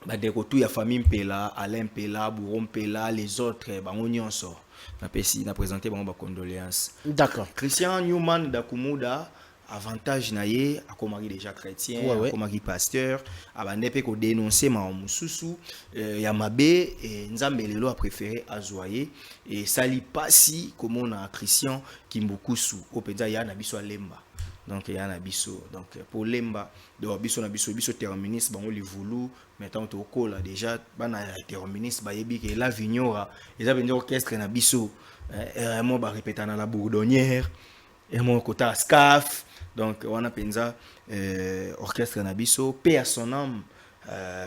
Des retours, il y a famille Mpela, Alain Mpela, Bouron Mpela, les autres, on y en sort. On a présenté mes condoléances. D'accord. Christian Newman d'Akumuda, avantage naïe, à comme déjà chrétien, à comme pasteur, à bandepe ko dénoncer ma mususu, Yamabe et Nzambelelo a préféré Azoye et Sali Passi comme on a Christian Kimbukusu, au peda ya na biso Lemba. Donc il y a un biso, donc pour Lemba, de biso na biso terministe, bon li voulu, maintenant au col déjà, bana terministe, ba yebi que la vignora, ils avaient un orchestre na biso, moi ba répéter dans la bourdonnière, et mon côté scaf. Donc, on a pensa orchestre Nabiso, paix à son âme,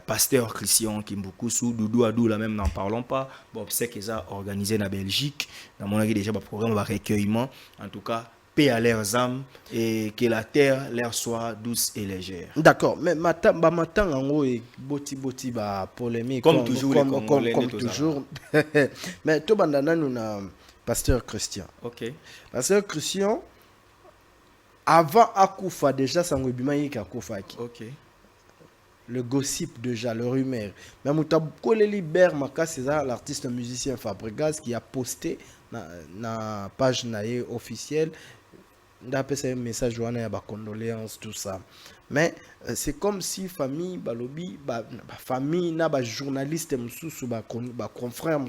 pasteur Christian Kimbukusu, Doudou Adou, là même n'en parlons pas. Bon, c'est qu'ils ont organisé en Belgique. Dans mon avis, déjà, le programme de recueillement. En tout cas, paix à leurs âmes et que la terre leur soit douce et légère. D'accord, mais matin en gros, boti polémique. Comme toujours, comme toujours. Mais tout bandana, nous avons pasteur Christian. Ok. Pasteur Christian. Avant Akoufa, déjà, ça m'a dit Akoufa. Ok. Le gossip, déjà, le rumeur. Mais Moutabou Liber Maka, c'est l'artiste musicien Fabregas qui a posté dans la page officielle. D'après ce message, il y a des condoléances, tout ça. Mais c'est comme si famille, balobi, famille, na journaliste, confrère,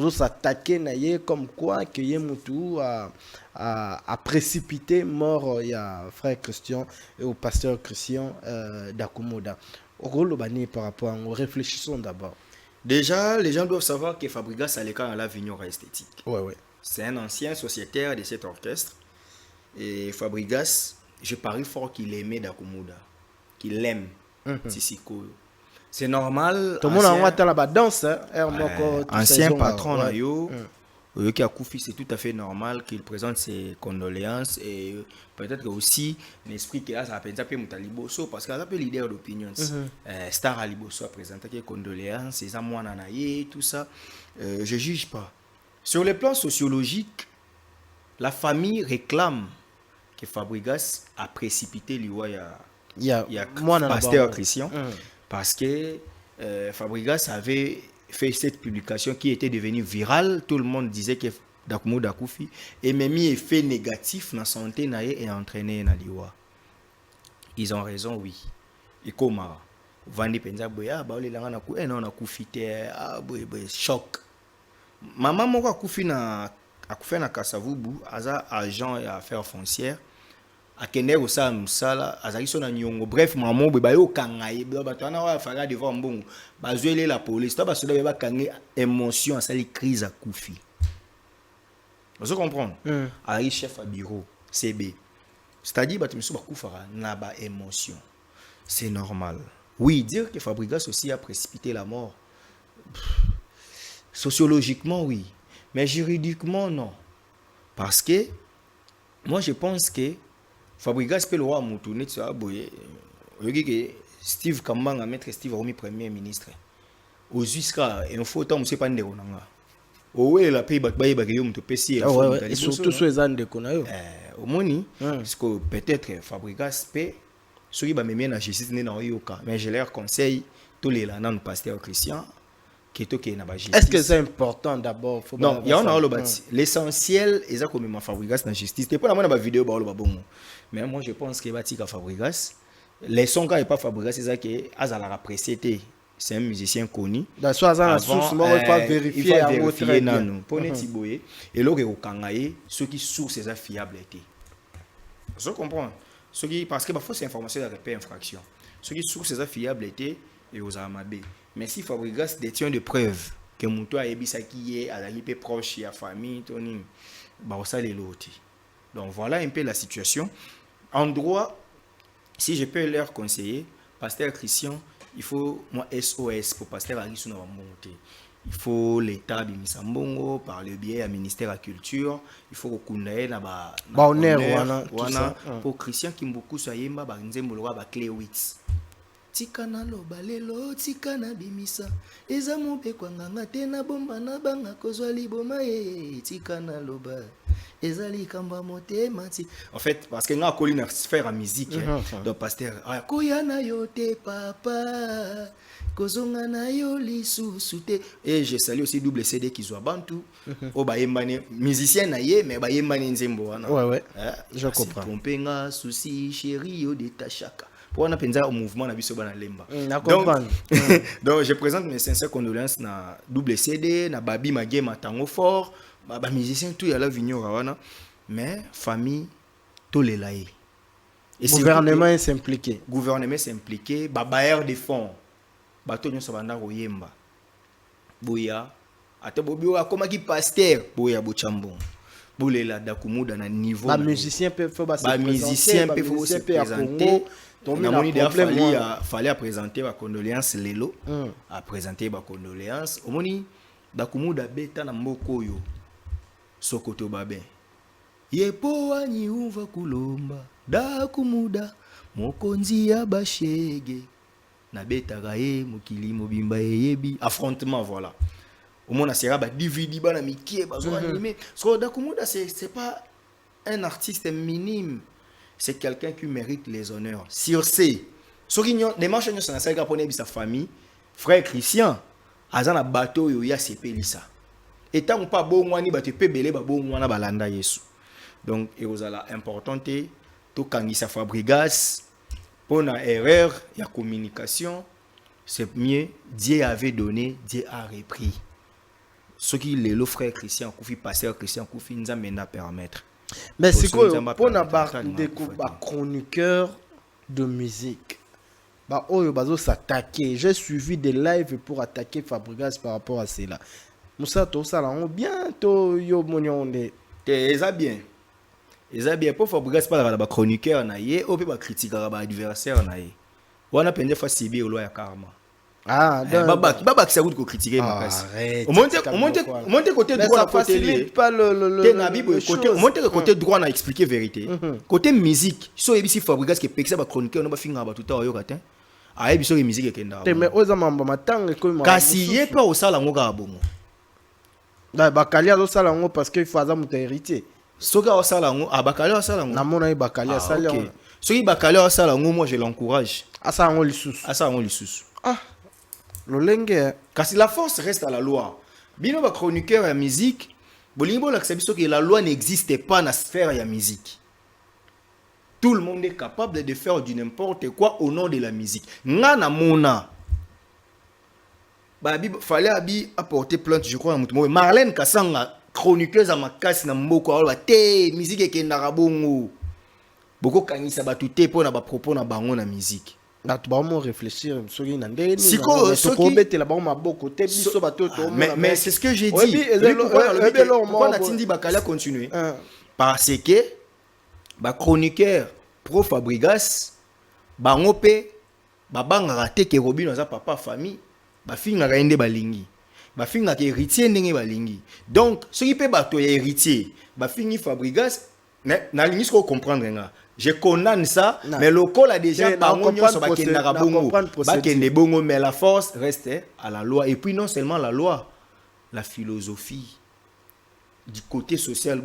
s'attaquer comme quoi que Yemutu a précipité mort il y a frère Christian et au pasteur Christian d'Akumoda. Par rapport à nous, réfléchissons d'abord. Déjà, les gens doivent savoir que Fabregas a les cas à la Vignora esthétique. Ouais. C'est un ancien sociétaire de cet orchestre. Et Fabregas, je parie fort qu'il aimait Dakumuda, qu'il l'aime. C'est normal. Tout le monde a la danse. Ancien patron, qui a Koufi, c'est tout à fait normal qu'il présente ses condoléances. Et peut-être que aussi, l'esprit qu'il a, ça appelle ça Moutaliboso, parce qu'il a un peu leader d'opinion. Star Aliboso a présenté ses condoléances, ses amours nanaye, tout ça. Je ne juge pas. Sur le plan sociologique, la famille réclame que Fabregas a précipité il y a pasteur Christian parce que Fabregas avait fait cette publication qui était devenue virale. Tout le monde disait que Dakumuda Koufi et même effet négatif dans la santé et entraîné dans l'Iwa. Ils ont raison, oui. Et comment Vandi penza boya ba ole langa na ku non na kufite choc. Maman moko akufi na Kasavubu, aza agent et affaires foncières. Akende osa musala, azaki na nyongo. Bref, maman be bayo kangaye, batwana wa fanga devant mbongo. Bazwele la police, to basoda be ba kangé émotion asali crise à Koufi. Vous comprenez? Ari chef à bureau, CB. C'est-à-dire bah tu me souba Koufara na ba émotion. C'est normal. Oui, dire que Fabregas aussi a précipité la mort. Sociologiquement, oui. Mais juridiquement, non. Parce que, moi, je pense que Fabregas peut le roi Moutoune, Steve Kambanga, maître Steve Romi, premier ministre. Aux jusqu'à un faux temps, je ne sais pas si oui, la pays et surtout sur les années de au moni, parce que peut-être Fabregas peut, ceux qui me mettent en justice, mais je leur conseille, tous les lanans pasteur Christian, est-ce que c'est important d'abord? Non, il y a un bâti. L'essentiel, c'est comme Fabregas dans la justice. C'est pas la vidéo, mais moi je pense que Batika Fabregas, les sons quand il pas Fabregas, c'est ça que Azala apprécié. C'est un musicien connu. Dans soit la source, il va vérifier à votre nous. Pour Netiboye, et là au Kangaye, ceux qui source c'est fiable été. Vous comprenez? Ceux qui parce que parfois c'est information de répéter infraction. Ceux qui source c'est fiable été et aux Amabé. Mais si Fabregas détient des preuves que muto ayebisa qui est azali pe proche ya famille toni ba osale loti. Donc voilà un peu la situation. En droit, si je peux leur conseiller, pasteur Christian, il faut moi SOS pour pasteur Arisuna monter. Il faut l'État bimisa mbongo par le biais du ministère de la Culture. Il faut reconnaître na ba honneur wana pour Christian Kimbuku sayemba ba nzembo ba clé 8. Tika na loba lelo tika na bimisa eza mobe kwa nganga te na bomba na banga kozwa liboma tika na loba eza likamba motema ti. En fait parce que nga koli na sphère musique donc pasteur koya na yo te papa kozonga na yo lisusu te. Et je salue aussi double CD qui soit bantu o ba yembane musicien na ye mais ba yembane nzembo wana. Ouais je comprends. Pompenga souci chéri yo de tachaka. On a pensé au mouvement na biso bana lemba. Donc je présente mes sincères condoléances na double CD na Babi Magé Matango fort ba musicien tout ya la vignora wana mais famille to lelaye. Et gouvernement s'impliquer. Gouvernement s'impliquer ba bailleur de fonds. Bato nyo sabanda koyemba. Boya ata bobi akoma ki pasteur boya bochambon. Bolela dakumuda na niveau. Ba musicien peut faire ba musicien peut se présenter. Il fallait présenter ma condoléance lelo à présenter ma condoléance omoni dakumuda beta na mboko yo sokoto babe yepo ani uva kulomba dakumuda mokonzi ya bashege na beta gae mukili mobimba yebi affrontement voilà omona sera ba DVD bana mikie bazo animé so dakumuda c'est pas un artiste minime. C'est quelqu'un qui mérite les honneurs. Sur ces, les marches sont dans sa famille, frère Christian, azana bateau yo ya sepelisa. Et tant pas bon wani ba te pe belé ba bon wana balanda Yesu. Donc et ozala importante to kangisa Fabrigas pour na erreur ya communication, c'est mieux Dieu avait donné, Dieu a repris. Ce qui le frère Christian Koufi pasteur Christian Koufi nous a permettre. Mais c'est quoi pour na chroniqueur de musique bah oyo bazo s'attaquer. J'ai suivi des lives pour attaquer Fabregas par rapport à cela. Moussa to sala on bientôt yo monionde eza bien pour Fabregas pas la chroniqueur na ye o pe ba critiquer ba adversaire na ye wana pende fa sibi olo ya karma. Ah, baba qui s'agoute ko critiquer makasi. On monte côté droit, ça facilite pas le côté on monte côté droit na expliquer vérité. Côté musique, so ebisi Fabrigas qui pexa ba chroniqueur no ba finga ba tout yo katin. Ah ebiso ke musique ekenda. Mais oza mamba matanga ko ma. Kasi ye pa osala ngoka bongo. Ba kalia do sala ngo parce que il faut azamu ta héritier. Soka osala ngo abakalia osala ngo. Na mona bakalia sala. Soki bakalia osala ngo moi je l'encourage. Asa ngo lisusu. Ah Car si la force reste à la loi, bino ba chroniqueur à musique, bolingo la que la loi n'existe pas dans la sphère de la musique. Tout le monde est capable de faire du n'importe quoi au nom de la musique. Ngana mona. Ba fallait apporter plainte je crois à mutumo. Marlène Kassanga chroniqueuse à makasi na mboko ala te musique e kendaka bongo. Boko kangisa batute po na ba propos na bango na musique. Réfléchir mais c'est ce que j'ai dit. Continuer parce que ba chroniqueur pro Fabrigas bango pe babanga raté ke Robino za papa famille ba finga kaende balingi ba finga ke héritier ndenge balingi donc ce qui peut bato ya héritier ba fingi Fabrigas na lingi ko comprendre nga. Je condamne ça, mais le col a déjà bongo, mais la force reste à la loi. Et puis non seulement la loi, la philosophie du côté social,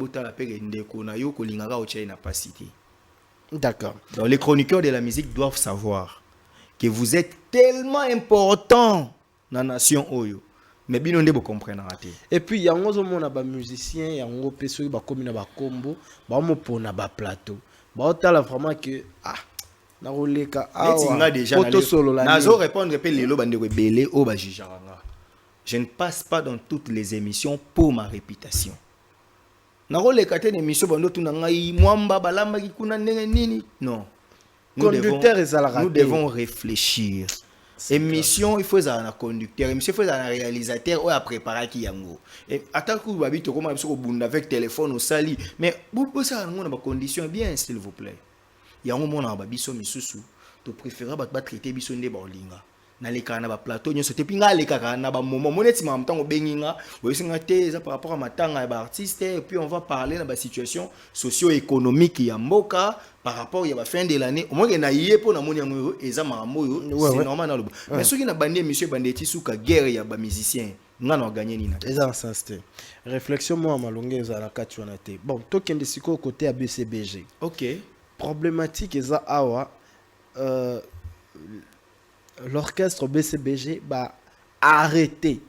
d'accord. Donc les chroniqueurs de la musique doivent savoir que vous êtes tellement important dans la nation Oyo. Mais bien on doit comprendre. Et puis il y a un musicien, il y a un personne qui a un combo, un plateau. Bah vraiment que na roleka nazo répondre pe lelo bande ko belé o ba jijaranga. Je ne passe pas dans toutes les émissions pour ma réputation. Na roleka te émission bando tuna ngai mwamba balamba ki kuna ndenge nini non. Nous devons réfléchir. émission il faut un conducteur, émission il faut un réalisateur ou à préparer qui yango. Et attends que vous habitez comment sur bunda avec téléphone au sali, mais vous ça on a des conditions bien s'il vous plaît. Yango mona ba biso misusu, to préférer ba traiter biso nde ba olinga. Na leka na ba plateau nyo sote pinga leka na ba moment moneti ma mtango benginga, oui singa te par rapport à matanga ba artiste et puis on va parler de la situation socio-économique ya mboka. Par rapport à la fin de l'année, au moins il y a eu pour la monnaie c'est normal dans le mais ceux qui n'a bandé monsieur bandeti sous ka guerre il y a ba musicien on a gagné nina ça c'était réflexion moi malongue za la katuanate bon token de siko côté à BCBG OK problématique eza awa l'orchestre BCBG va arrêter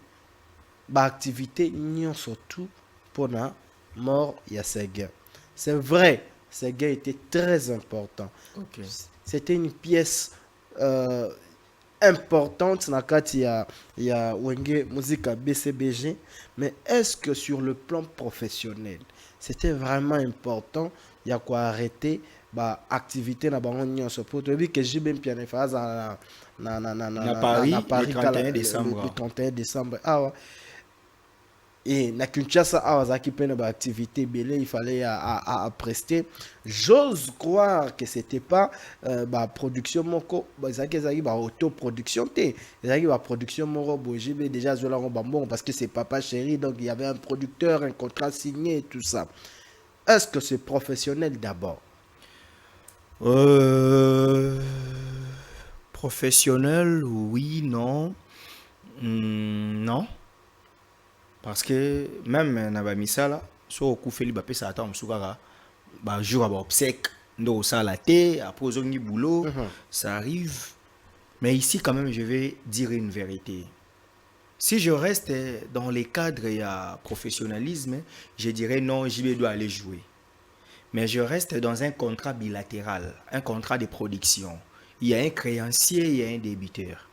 ba activité non surtout pour la mort ya Sega c'est vrai. Ce gars était très important. Okay. C'était une pièce importante dans le il y a Wenge musique à BCBG. Mais est-ce que sur le plan professionnel, c'était vraiment important? Il y a quoi arrêter bah activité na bango sur pour dire que j'ai bien piano phase na Paris le 31 décembre. Le 31 décembre. Ah ouais. Et na Kinshasa awazaki pene ba activité belé il fallait à prester. J'ose croire que c'était pas ba production moko ba zaki ba autoproduction té zaki ba production moko bojibe déjà zola bon parce que c'est Papa Chéri donc il y avait un producteur un contrat signé et tout ça. Est-ce que c'est professionnel d'abord? Professionnel oui non non. Parce que même na ba misala so okufeli ba pesa ata msukaka ba jour ba obsèque ndo sala té après ozongi boulot ça arrive mais ici quand même je vais dire une vérité. Si je reste dans les cadres et à professionnalisme, je dirais non, JB doit aller jouer. Mais je reste dans un contrat bilatéral, un contrat de production. Il y a un créancier, il y a un débiteur.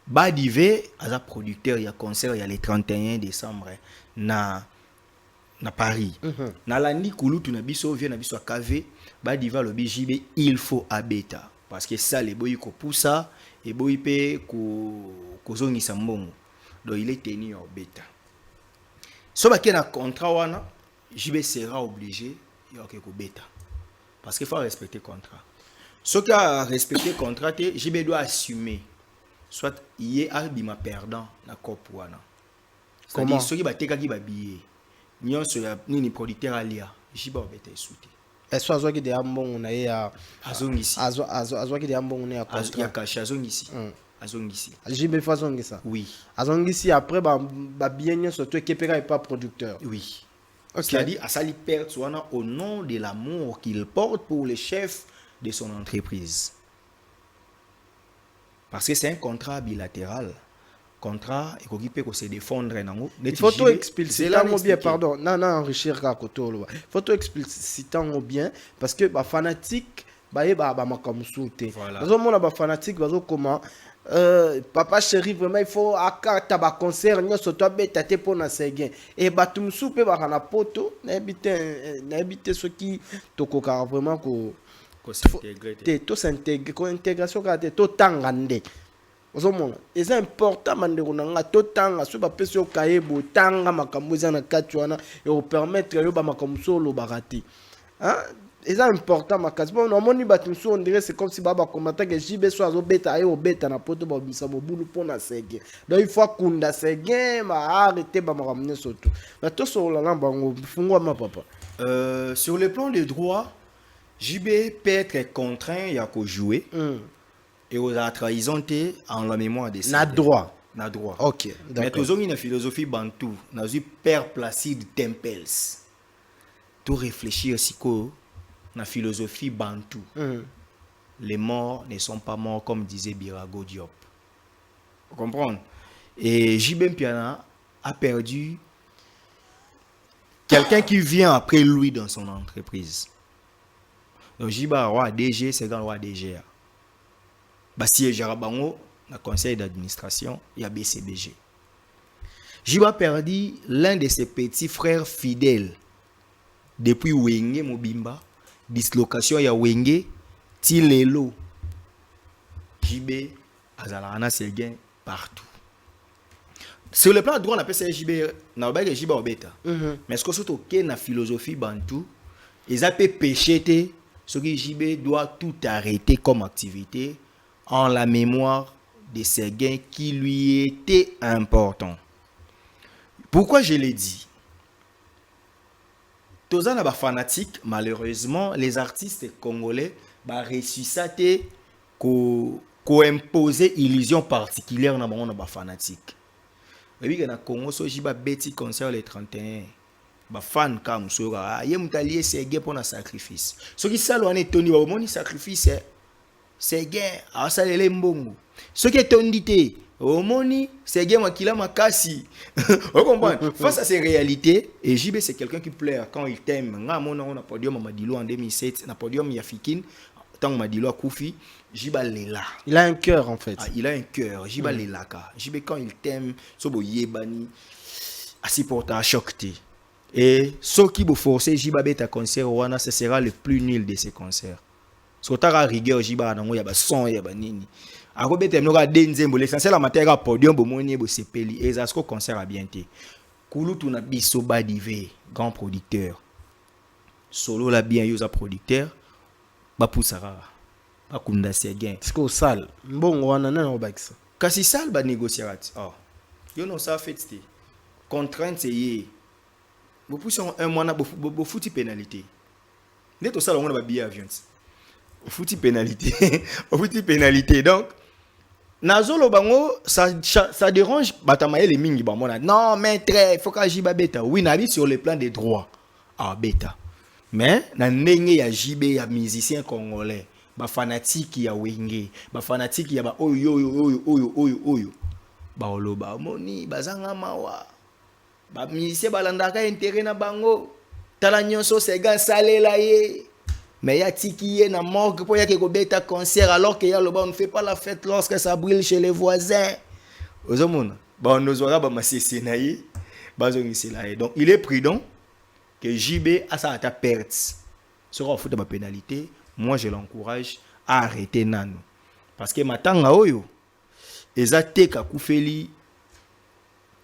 Badive, as producteur, il y a concert, il y a le 31 décembre na Paris. Na landi kulu tu na biso vient na biso KV, Badiva le BJB, il faut abeta parce que ça les boy ko poussa et boy pe ko zongi sambongo. Donc il est tenu au bêta. So ba na contrat wana, JB sera obligé il y a ko bêta parce qu'il faut respecter contrat. Ce qui a respecté contrat, JB doit assumer. Soit il est albima perdant na coupe wana. Comment ceux qui ba teka ki ba billet. Nyon so ya nini producteur alia, jiba obeta souté. Est-ce que qui de ambon na ya azongisi. Azo qui de ambon na ya contrat. Ya kashi azongisi. Azongisi. JB façon ça. Oui. Azongisi après ba billet nyon surtout Kepeka est pas producteur. Oui. Okay. C'est-à-dire à sali perte wana au nom de l'amour qu'il porte pour le chef de son entreprise. Parce que c'est un contrat bilatéral. Contrat et qui peut se défendre. Il faut tout expliciter bien, pardon. Non, enrichir Kakotolo. Il faut tout expliciter bien parce que les fanatiques, comme souté. Voilà. Les fanatiques, comment Papa Chéri, vraiment, il faut un concert, nous sommes bêtés pour nous seguir. Et batum soupe, na poto, n'habiter ceux qui tokoka vraiment ko to s'intégrer ko intégration ka to tangande ozomona c'est important mandeko nanga to tanga so ba peso kayebo tanga makambo za na kati wana et au permettre yo ba makambo solo barati hein c'est important makasi bon on moni batumso on dirait c'est comme si baba commenta que JB so azo beta yo beta na poto ba bisa bobulu pona sege donc il faut kunda sege ma arrêter ba makamne soto na to so la lamba ngo fungwa ma papa sur le plan des droits JB peut être contraint à jouer et aux trahison en la mémoire des na droit. OK. Mais tous ont une philosophie bantou, na eu Père Placide Tempels. Tout réfléchir aussi que na philosophie bantou. Les morts ne sont pas morts comme disait Birago Diop. Vous comprenez? Et JB Mpiana a perdu quelqu'un qui vient après lui dans son entreprise. Donc Jiba roi DG c'est dans roi DG. Basi Jarabango na conseil d'administration il y a BCBG. Jiba perdu l'un de ses petits frères fidèles depuis Wenge Mobimba, dislocation ya Wenge Tilelo. JB azalaka c'est gain partout. Sur le plan droit, on appelle ça JB, na ba JB obeta. Mais est-ce que surtout que na philosophie bantou, ils appellent péché ce que JB doit tout arrêter comme activité en la mémoire de ces gains qui lui étaient importants. Pourquoi je l'ai dit? Tous les fanatiques, malheureusement, les artistes congolais ressuscité qu'on imposer illusion particulière dans les fanatiques. Et puis, dans le Congo, si j'ai un concert le 31, les fans comme ça, ils ont allié ces gains pour un sacrifice. Ce qui est là, Tony, mon sacrifice, c'est gain, à ça les mbongo. Ce qui est Tony, au moni, c'est gain qui l'a makasi. Vous comprenez? Face à ces réalités, et JB c'est quelqu'un qui pleure quand il t'aime. On a podium Madilo en 2007, on a podium Yafikin, tant Madilo a Koufi, JB est là. Il a un cœur en fait. Ah, il a un cœur, JB est là. JB quand il t'aime, sobo yebani, assez porté à choquer. Et ce qui vous force JB à un concert, ce sera le plus nul de ces concerts. Ce que tu as rigueur, JB a un son, il y a nini. L'essentiel en matière de podium, c'est et ça se concert à bien été. Koulou tuna biso badivé, grand producteur. Solo la bien yosa producteur, ba poussara. Ba kunda segen. C'est qu'au sale. Bon, on a un obax. Kasi sale ba négocier. Oh. Yo non ça fait c'était. Contrainte c'est yé. Vous poussez un mois na bo fouti pénalité. Net au sale on a ba billet avion. Fouti pénalité. Fouti pénalité donc Nazolo bango, ça dérange Batamaye les mingi bamona. Non, maître, il faut que jiba beta. Oui, nabi sur le plan des droits. Ah, beta. Mais, na nenge ya jibe ya musicien congolais. Ba fanatique ya wenge. Ba fanatique ya ba oyo. Ba oloba moni, bazanga mawa. Ba musicien balandaka intérêt na bango. Tala nyonso sega salela ye. Mais il y a qui est dans la morgue pour y a un concert alors qu'il y a le on ne fait pas la fête lorsque ça brûle chez les voisins. Donc il est prudent que JB a sa perte. Sera au foot de ma pénalité. Moi je l'encourage à arrêter Nano. Parce que matanga oyo eza teka koufeli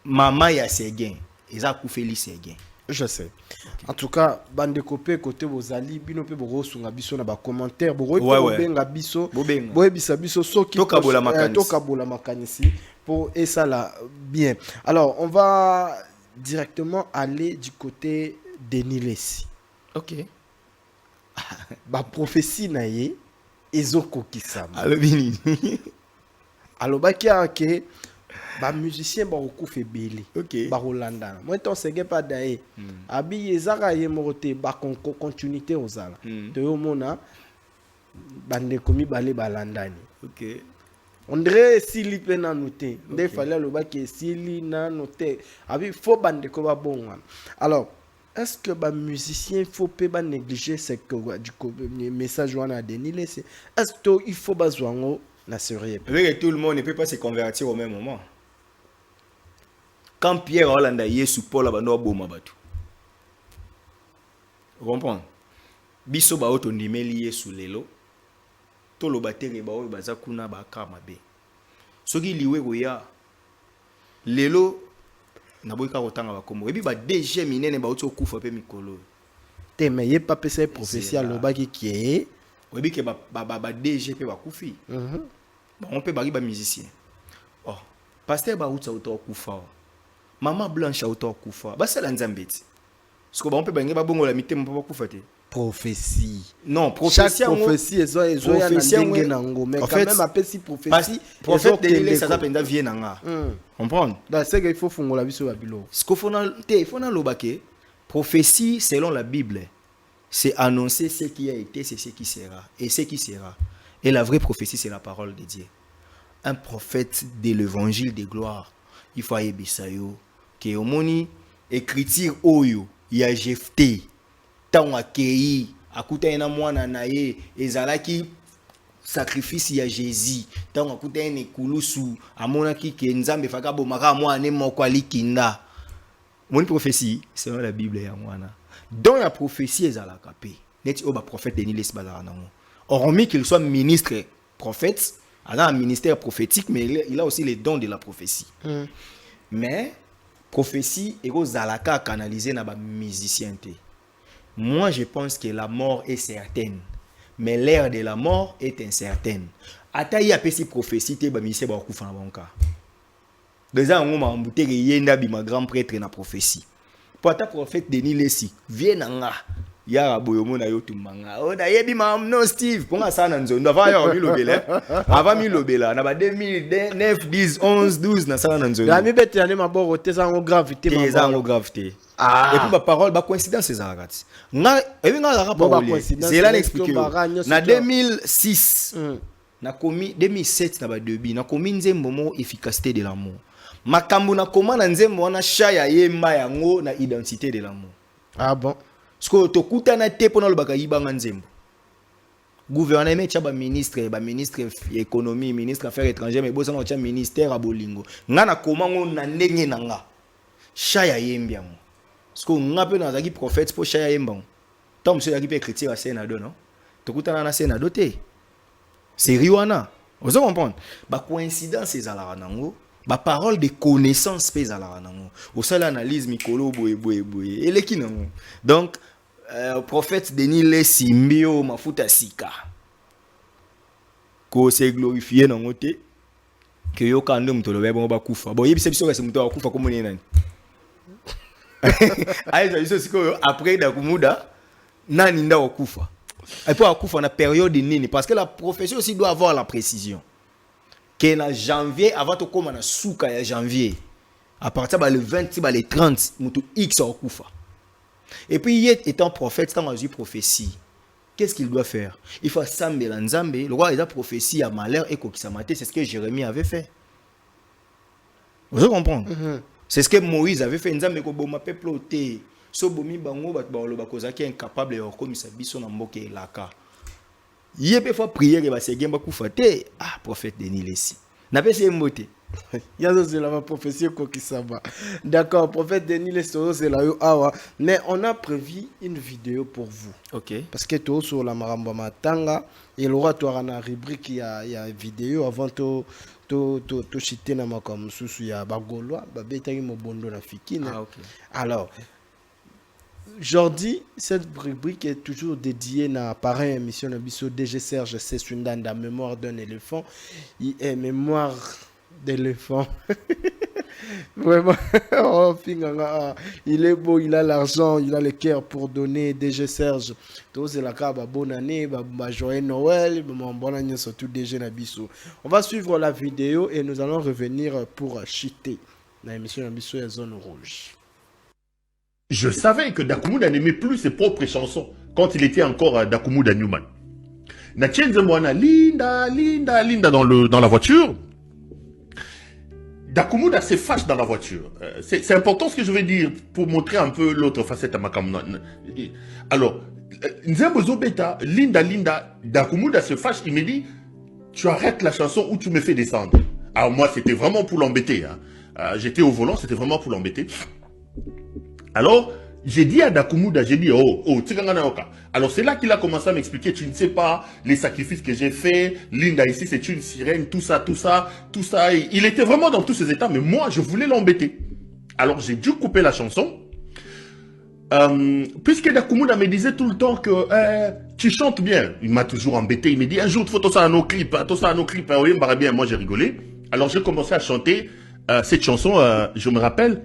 maman ya ses gains. Eza koufeli ses gains. Je sais. Okay. En tout cas, bande copé côté bozali bino pe boro sunga biso na ba commentaire boro benga biso boye biso soki toka bola makanisi pour et ça là bien. Alors, on va directement aller du côté Denis Lessi. OK. Ba prophétie na ye ezoko kisama. Alobini. Alobaki ke ba musicien ba okufa ebele. OK. Ba Rolanda. Moi ton sege pas dae. Abi ezaka ye morote ba continuité ozala. To yo mona bande komi bale balandani. OK. On dirait sili pe na noté. Ndé fallait le ba ke sili na noté. Abi faut bande ko ba bonga. Alors, est-ce que ba musicien faut pas négliger ce que du message wana Denis Lessi? Est-ce que il faut bazwango na sérieux? Avec tout le monde ne peut pas se convertir au même moment. Quand Pierre Hollanda Yesu Paul abando boma batu. Vous comprenez? Biso ba oto ndimeli Yesu lelo. To lo batere ba oyo bazakuna ba kama be. Soki liwe goya lelo na boyika kotanga ba kombo. Ebi ba DG minene ba oto kufa pe mikolo. Te mais yé pas pese prophétie alobaki qui est. Ebi ke ba DG pe ba kufi. On peut bari ba musicien. Oh, pasteur ba utsa auto kufa. Maman blanche auto kufa. Ba sala nzambeti. Parce que on peut bangi ba bongo la mité mo pa kufa te. Prophétie. Non, prophétie. Chaque prophétie ezo ya na ndenge nango mais quand même appelle si prophétie. Prophète de ça s'appelle vient nanga. Comprendre? Là c'est qu'il faut fongola biso ba bilo. Ce qu'il faut na lobake. Prophétie selon la Bible, c'est annoncer ce qui a été, c'est ce qui sera et ce qui sera. Et la vraie prophétie, c'est la parole de Dieu. Un prophète de l'évangile de gloire, il faut y bisayo, que au moni écriture oyo, il a jeté, tant akei, akuta ena mwana nae, ezalaki sacrifice ya Jésus, tant akuta ene kulusu, amona ki ke nzambe faka bomaka mwana moko alikinda. Mon prophétie, c'est dans la Bible ya mwana. Dans la prophétie ezalaka pe. Net oba prophète Denis Lessi bazala nango. Hormis qu'il soit ministre, prophète, Il a un ministère prophétique, mais il a aussi les dons de la prophétie. Mais, prophétie, et aux alaka canalisé dans les musiciens. Moi, je pense que la mort est certaine. Mais l'ère de la mort est incertaine. Ataï a pesé prophétie, te bamise ba kufa na banka. Déjà on m'a embouté yenda bi ma grand prêtre na prophétie. Pour ta prophète Denis Lessi, viens nga. Ya boyomo na yo tumanga. O da yebi ma no Steve, ponga ça na nzondo avant ya mi lobela. Avant mi lobela na ba 2009, 10, 11, 12 na ça na nzondo. La mi bete ya ma boro te za gravité ma. Te za gravité. Et puis ma parole, ma coïncidence c'est ça. Nga la parole. C'est là l'expliquer. Na 2006, na commis 2007 na ba debi, na commis nzembo mo efficacité de l'amour. Makambo na koma na nzembo wana shaya yemba yango na identité de l'amour. Ah bon. Parce que tokuta na te pona lobaka yibanga nzembo. Gouvernement tcha ba ministre économie, ministre affaires étrangères mais bosa na tcha ministère a bolingo. Nga na koma ngo na ndenge na nga. Shaya yembi yango. Parce que nga pe na zaki prophète pour shaya yemba. Tant monsieur zaki pe chrétien à Sénado non. Tokuta na Sénado te. C'est riwana. Vous comprenez? Ba coïncidence ezala nango. Ba parole de connaissance pèse à la ranango. Au seul analyse mikolo boye. Et les qui nango. Donc prophète Denis Lessi mbio mafuta sika. Ko se glorifier nango te. Que yo kando mutolo bebo ba kufa. Bon yebise biso ka se mutolo kufa comme ni nani. Aïe biso siko après Dakumuda nani nda wakufa. Et pour akufa na période nini parce que la profession aussi doit avoir la précision. Que en janvier, avant de commencer à souka en janvier, à partir de le 20, le 30, mutu X au kufa. Et puis, étant prophète, tant une prophétie, qu'est-ce qu'il doit faire? Il faut assembler l'anzambe. Le roi, il a prophétie à malheur et kokisamate. C'est ce que Jérémie avait fait. Vous comprenez? C'est ce que Moïse avait fait. Nzambe ko boma peuple oté. So bomi bango bat ba lo bakozaki incapable ya komisa biso na mboke laka. Il peut faire prier que c'est gemba kufate prophète Denis Lessi n'a pas c'est mboté yazo c'est la prophétie kokisaba. D'accord, prophète Denis Lessi c'est là awa mais on a prévu une vidéo pour vous. OK, parce que tout sur la maramba matanga et le roi toi na rubrique il y a vidéo avant to chiter na makom susu ya bagolwa babetaki mobondo na fikina. OK. Alors Jordi, cette rubrique est toujours dédiée à pareille émission de Bisso DG Serge Sesundanda, mémoire d'un éléphant. Il est mémoire d'éléphant. Vraiment, il est beau, il a l'argent, il a le cœur pour donner. DG Serge, tout c'est la cas, bonne année, joyeux Noël, bonne année surtout DG Nabisso. On va suivre la vidéo et nous allons revenir pour chiter dans l'émission de Bisso et Zone Rouge. Je savais que Dakumuda n'aimait plus ses propres chansons quand il était encore Dakumuda Newman. Natchenzemoana, Linda dans la voiture. Dakumuda se fâche dans la voiture. C'est important ce que je vais dire pour montrer un peu l'autre facette à Makamuna. Alors, Nzembozo Beta, Linda, Dakumuda se fâche, il me dit, tu arrêtes la chanson ou tu me fais descendre. Alors moi, c'était vraiment pour l'embêter. Hein. J'étais au volant, c'était vraiment pour l'embêter. Alors, j'ai dit à Dakumuda, j'ai dit, alors c'est là qu'il a commencé à m'expliquer, tu ne sais pas les sacrifices que j'ai faits, Linda ici c'est une sirène, tout ça. Il était vraiment dans tous ces états, mais moi je voulais l'embêter. Alors j'ai dû couper la chanson, puisque Dakumuda me disait tout le temps que tu chantes bien. Il m'a toujours embêté, il me dit un jour, faut tout ça à nos clips, oui, bien, moi j'ai rigolé. Alors j'ai commencé à chanter cette chanson, je me rappelle.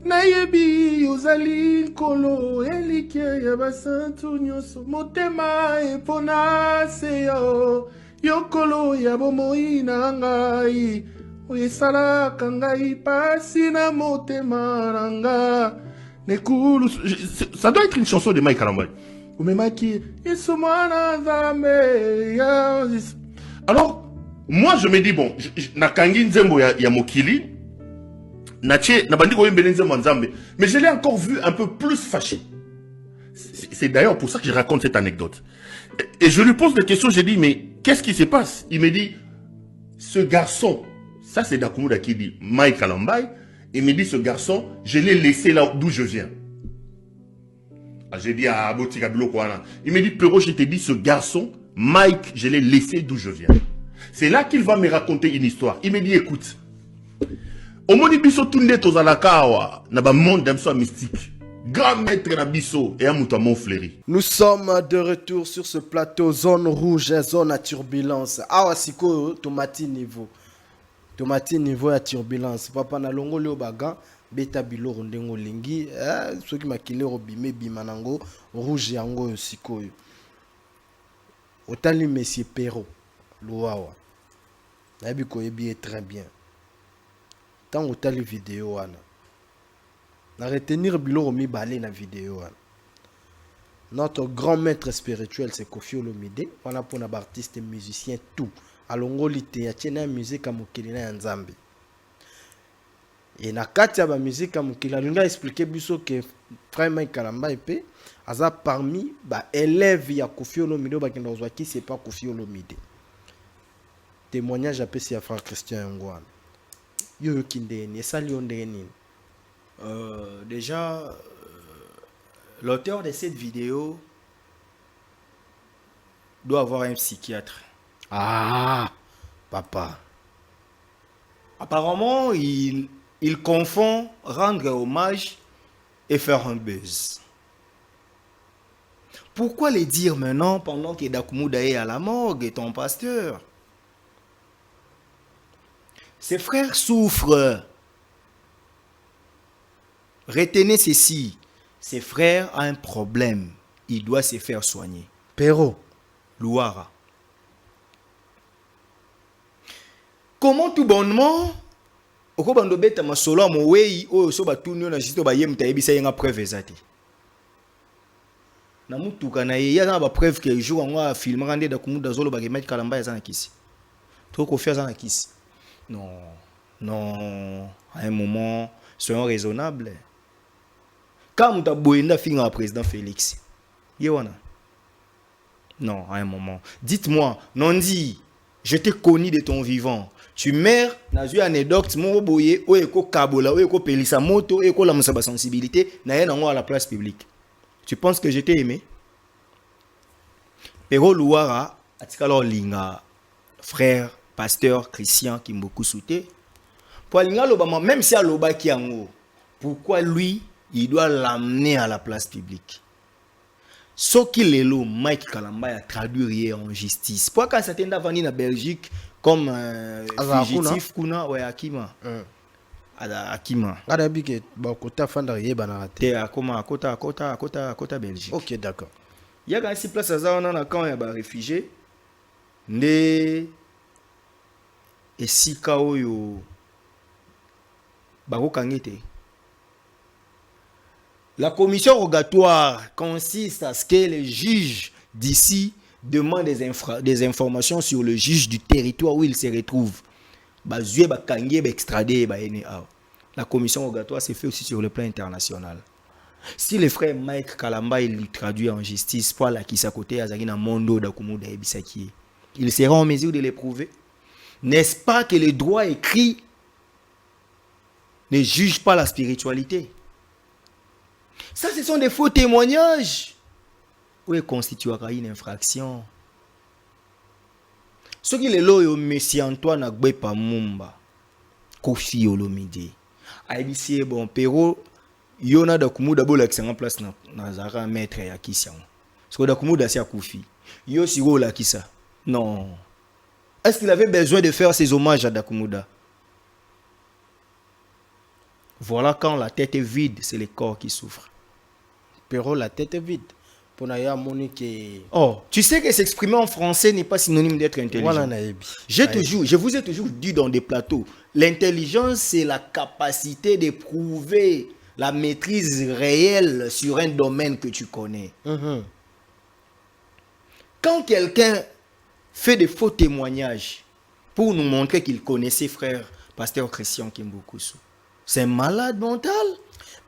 Nayebi yozali kolo elikia ya basantu nyoso motema epona seyo yokolo ya bomoi na ngai oyesala kangai pasi na motema nanga nekulu. Ça doit être une chanson de Mike Kalambay. Umemaki yesu mwana nzambe. Alors moi je me dis bon nakangi nzembo ya mokili. Mais je l'ai encore vu un peu plus fâché. C'est d'ailleurs pour ça que je raconte cette anecdote. Et je lui pose des questions, j'ai dit, mais qu'est-ce qui se passe? Il me dit, ce garçon, ça c'est Dakumuda qui dit, Mike Kalambay, il me dit, ce garçon, je l'ai laissé là d'où je viens. J'ai dit à Botika Bilo Kouana. Il me dit, Pero, je t'ai dit, ce garçon, Mike, je l'ai laissé d'où je viens. C'est là qu'il va me raconter une histoire. Il me dit, écoute, au moni biso tunde tozalakawa, na ba monde d'amso mystique. Grand maître na biso et un mon fleuri. Nous sommes de retour sur ce plateau zone rouge, zone à turbulence. Awa siko tomati niveau. Tomati niveau à turbulence. Papa na longo le baga beta biloro ndengo lingi soki makile robime bimanango rouge yango siko. Otali monsieur Perrault Louawa. Nabi ko yebi très bien. Tant otali vidéo wana. Na retenir biloro mi balé na vidéo wana. Notre grand maître spirituel c'est Koffi Olomide. On a pour un artiste et musicien tout. Alongo lite ya tchena musique à mokili na nzambe. Et na kati ya ba musique à mokili alinga expliquer biso que frère Mike Kalamba epé aza parmi ba élèves ya Koffi Olomide ba kenda ozwa ki c'est pas Koffi Olomide. Témoignage appelé à frère Christian Ngwana. Yo kindeni esali ondeni. Déjà, l'auteur de cette vidéo doit avoir un psychiatre. Ah, papa. Apparemment, il confond rendre hommage et faire un buzz. Pourquoi les dire maintenant pendant que Dakumuda est à la morgue et ton pasteur? Ses frères souffrent. Retenez ceci, ses frères ont un problème. Il doit se faire soigner. Perrault Louara. Comment tout bonnement oko bando beta masolo mo wei o so batunyo na jito ba yem tayebisa yenga preuve ezati. Na mutuka na ye ya na ba preuve que jour ngwa film rande da kumuda zolo ba Mike Kalamba ya na kisi. To ko faire ça na kisi. Non, à un moment soyons raisonnables. Quand tu as boyenda finga président Félix. Yewana. Non, à un moment. Dites-moi, non dit, je t'ai connu de ton vivant. Tu meurs, na une anecdote, mon boye, ou eko kabola, ou eko pelisa moto, ou eko la moussaba sensibilité, na yen à la place publique. Tu penses que je t'ai aimé? Perrault Louara, atikalo linga, frère, pasteur, Christian, qui m'a beaucoup soutenu. Pour linga l'obama, même si à l'oba qui en haut, pourquoi lui, il doit l'amener à la place publique? Ce qu'il est là, Mike Kalamba a traduit en justice. Pourquoi quand certains d'avant en Belgique, comme fugitif, kuna, ouais, Akima. Akima. Arabi que bakota fanda yeba na rate. Te akoma kota Belgique. OK, d'accord. Il y a quand même place à ça on a quand il y a des réfugiés. Né et si kao yo bako kangete. La commission rogatoire consiste à ce que les juges d'ici demandent des informations sur le juge du territoire où il se retrouve. La commission rogatoire s'est fait aussi sur le plan international. Si le frère Mike Kalamba il traduit en justice pour la kisa côté Azagina Mondo Dakumuda Ebisaki, il sera en mesure de l'éprouver. N'est-ce pas que le droit écrit ne juge pas la spiritualité? Ça, ce sont des faux témoignages. Oui, constituera une infraction. Ce qui est là, M. Antoine Agbepa Mumba, Koffi Olomide. Aïbisi, bon, Perrault, Yona Dakumuda Bola qui en place dans Zara maître ya Kisian. Parce que Dakumuda c'est à Koffi. Yo Siro la Kisa. Non. Est-ce qu'il avait besoin de faire ses hommages à Dakumuda? Voilà quand la tête est vide, c'est le corps qui souffre. Perrault, la tête est vide. Oh, tu sais que s'exprimer en français n'est pas synonyme d'être intelligent. Voilà, je vous ai toujours dit dans des plateaux, l'intelligence c'est la capacité de prouver la maîtrise réelle sur un domaine que tu connais. Quand quelqu'un fait des faux témoignages pour nous montrer qu'il connaît ses frères, pasteur Christian Kimbukusu, c'est un malade mental.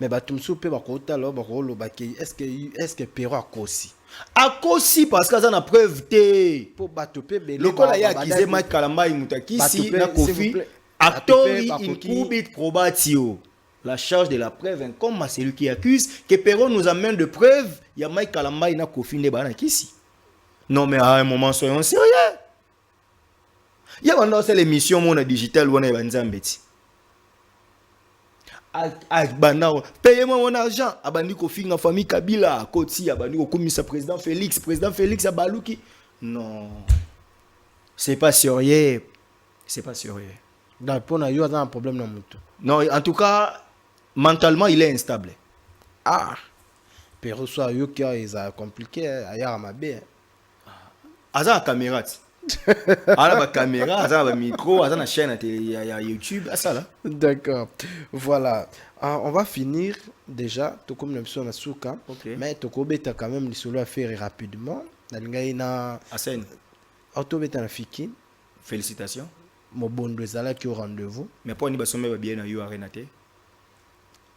Mais batumsu pe bakota lo bakolo baki est-ce que Perrault a kosi parce que ça na preuve té pour batope belé le kola ya kize Mike Kalamba imutakisi na Koffi actori incubit probatio la charge de la preuve incombe à celui qui accuse que Perrault nous amène de preuves ya Mike Kalamba na Koffi ne bana kisi. Non mais à un moment soyons sérieux. Il y a maintenant c'est l'émission Mona Digital où on est Banzambeti. Payez-moi mon argent. Abandi ko finga famille Kabila, Koti, abandi ko komisa président Félix Abalouki. Non. C'est pas sérieux. C'est pas sérieux. Donc pour nous, il y a un problème dans le. Non, en tout cas, mentalement, il est instable. Ah. Pero soit yo qui est compliqué ailleurs à ma bé. Aza caméra. Ala ba caméra, aza ba micro, aza na chaîne YouTube, ça là. D'accord. Voilà. On va finir déjà tout comme l'émission na souka. Okay. Mais toko beta quand même les solo à faire rapidement. Na linga na Asen. auto beta na fiki. Félicitations. Mo bondo ezala ki au rendez-vous. Mais pour ni ba sommer ba bien na yo arena te.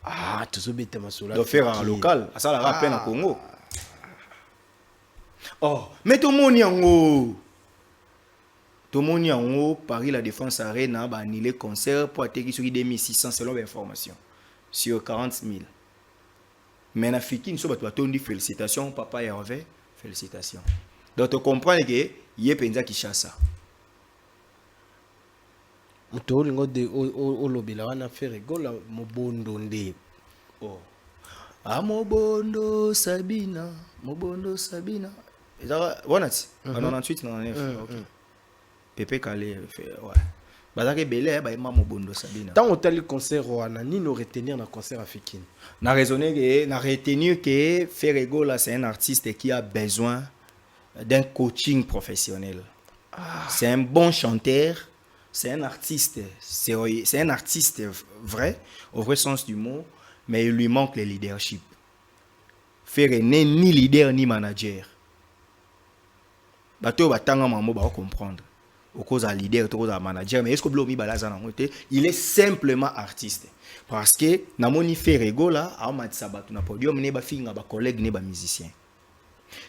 Ah, tout ça beta ma solo. De faire en local, ça la rappelle en Congo. Oh, mais tout le monde y en haut. Tout le monde y en haut, Paris La Défense Arena a annulé le concert pour atterrir sur 2600 selon l'information. Sur 40 000. Mais na fiki nous sommes dit félicitations papa Hervé, félicitations. Donc tu comprends que y a penza qui chasse. Muto lingo de o lobela wana faire gola mo bondo nde. Oh. Ah Mobondo Sabina, Mobondo Sabina. Voilà, 98 99. OK. Pepe Calé ouais. Bazake belé ba ima Mobondo Sabina. Tant au tel concert wana ni no retenir na concert africain. Na raisonner que na retenir que Ferrego là c'est un artiste qui a besoin d'un coaching professionnel. C'est un bon chanteur, c'est un artiste, c'est un artiste vrai au vrai sens du mot, mais il lui manque le leadership. Ferré n'est ni leader ni manager. Bato batanga mamo ba comprendre. Au cause à leader, au cause à manager, mais est-ce que Blomi Balaza n'a pas il est simplement artiste. Parce que Namoni Ferrego là, a Matsabatu na podium ne ba finga ba collègue ne ba musicien.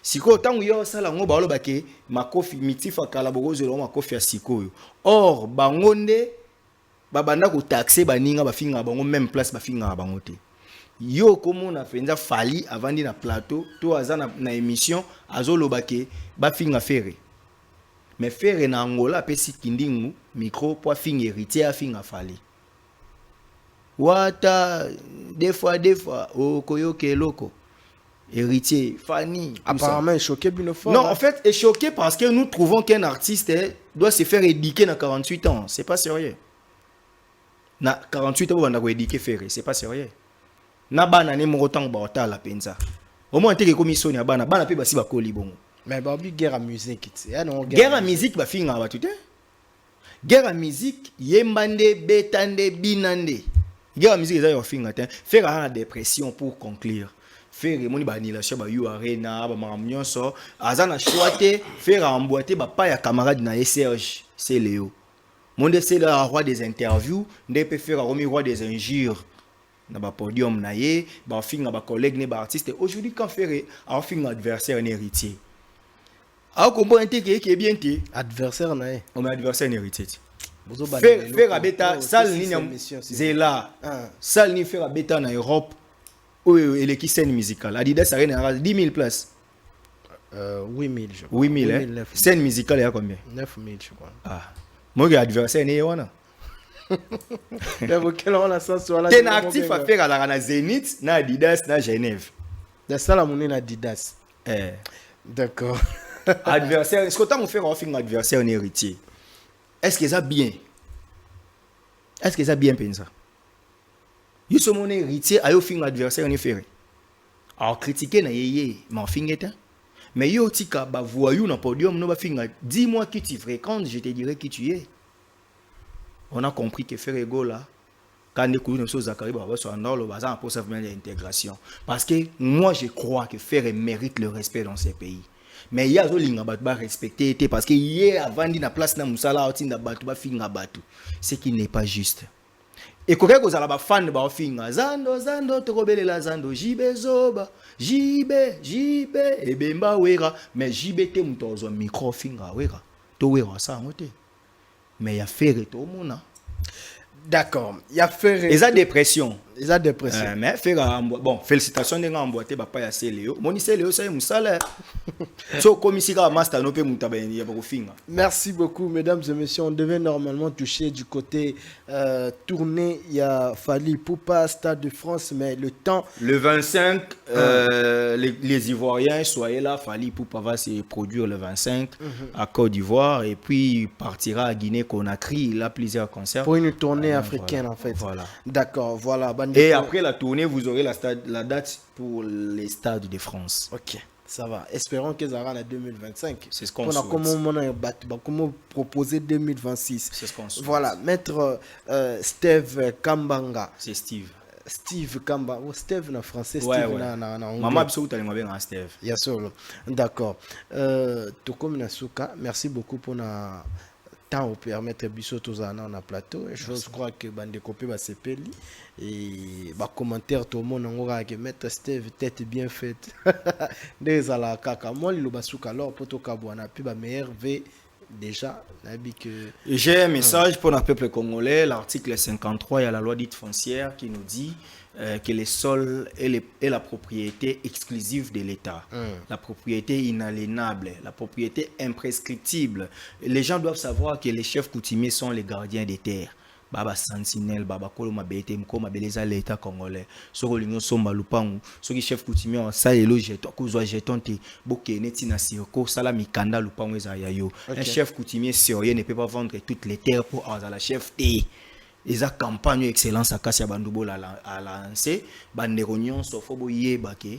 Siko tangu yo sala ngo ba lo bake makofi mitifa kala bogozo lo makofi ya siko. Or bangonde babanda ko taxer baninga ba finga bango même place ba finga bango te. Yo komo na fenza fali avandi na plateau to azana na émission azolo bake ba finga ferré. Mais faire na Angola pesi kindingu micro pour finir héritier a finga fali. Wata des fois o koyoke loko héritier Fanny Apparemment est choqué bien fort. Non, en fait est choqué parce que nous trouvons qu'un artiste doit se faire éduquer à 48 ans, c'est pas sérieux. Na 48 ans on a éduquer faire, c'est pas sérieux. Na bana ne mo tang ba otala penza. Au moins te ke commission ya bana pe basi ba koli bongo. Mais babi guerre à musique, guerre à musique ba finga ba tout guerre à musique yembande betande binande. Guerre à musique ça finga te faire la dépression pour conclure. Faire moni ba annulation ba you arena ba maramnyon so azana choite faire emboîter ba pa ya camarade na Serge c'est Léo. Monde c'est le roi des interviews, ndé peut faire roi des injures. Na ba podium na ye ba finga ba collègue ne ba artiste. Aujourd'hui quand faire a finga adversaire un héritier. A comprendre que bien té adversaire na ye. On a adversaire un héritier. Faire à bêta salle ni zela. Salle ni faire à bêta na Europe. Oui, et l'équipe scène musicale. Adidas Arena 10 000 places. 8 000 je crois. 8 000 hein. Scène musicale il y a combien? 9 000 je crois. Ah. Moi j'ai adversaire né wana. T'es actif à faire à la Zénith, na Adidas, na Genève. De ça, la monnaie na Adidas. D'accord. Adversaire, est-ce que tu as fait un adversaire un héritier? Est-ce que ça bien? Est-ce que ça bien pensé? Il y a mon héritier, a fait un adversaire un héritier. Alors critiquer na yeye, m'en finit. Mais yo tika ba voyou na podium no ba finga. Dis-moi qui tu fréquentes, je te dirai qui tu es. On a compris que Ferrego là, quand les couilles de choses Zakari sont en or, le bazar pour ça l'intégration. Parce que moi je crois que Ferré mérite le respect dans ces pays. Mais il y a des gens qui respecter parce que hier avant de la place na musala outin da batu ba finga batu, ce qui n'est pas juste. Et quand vous avez des fans ba finga zando to kobelela zando jibe zoba jibe et bemba wera mais jibe te mutozo micro finga wera to wera ça ngote. Mais il y a Ferré tout le monde. D'accord. Il y a Ferré. Et ça dépression. Ils ont dépressé. Mais faire bon, félicitations de emboîter papa ya Céléo. Moni Céléo ça musala. So comme ici ka master no pe mutaba ya ba finga. Merci beaucoup, mesdames et messieurs. On devait normalement toucher du côté tournée. Il y a Fally Ipupa, Stade de France, mais le temps. Le 25, les Ivoiriens, soyez là. Fally Ipupa va se produire le 25 à Côte d'Ivoire et puis il partira à Guinée-Conakry. Il a plusieurs concerts. Pour une tournée africaine, voilà, en fait. Voilà. D'accord, voilà. Et après la tournée, vous aurez la date pour les stades de France. Ok. Ça va. Espérons qu'ils auront en 2025. C'est ce qu'on souhaite. Comment proposer 2026. C'est ce qu'on souhaite. Voilà. Maître Steve Kambanga. C'est Steve. Steve Kambanga. Oh, Steve en français. Ouais, Steve ouais. en Maman Absou, tu as bien Steve. Bien sûr. D'accord. Tokom Nasuka, merci beaucoup pour na temps pour permettre biso tozana na plateau. Je crois que bande copé va sepeli et ba commentaire tout le monde ngora que mettre Steve tête bien faite. Des ala kaka moi le basuka alors pour to kabwana puis ba meilleur V déjà nabi que j'ai un message pour le peuple congolais, l'article 53 il y a la loi dite foncière qui nous dit que les sols est la propriété exclusive de l'État, la propriété inaliénable, la propriété imprescriptible. Les gens doivent savoir que les chefs coutumiers sont les gardiens des terres. Baba sentinelle, baba kolo mabete mko mabeleza l'État congolais. Soko lingo somba lupangu, soki chef coutumier on sa elo jeton, kozwa jeton te bokene tina sirko sala mikanda lupangu eza yayo. Un chef coutumier sérieux ne peut pas vendre toutes les terres pour avoir la chef te. Eza campagne excellence à Kassia Bandubo à lancer, bandeko nyonso fo boyeba ke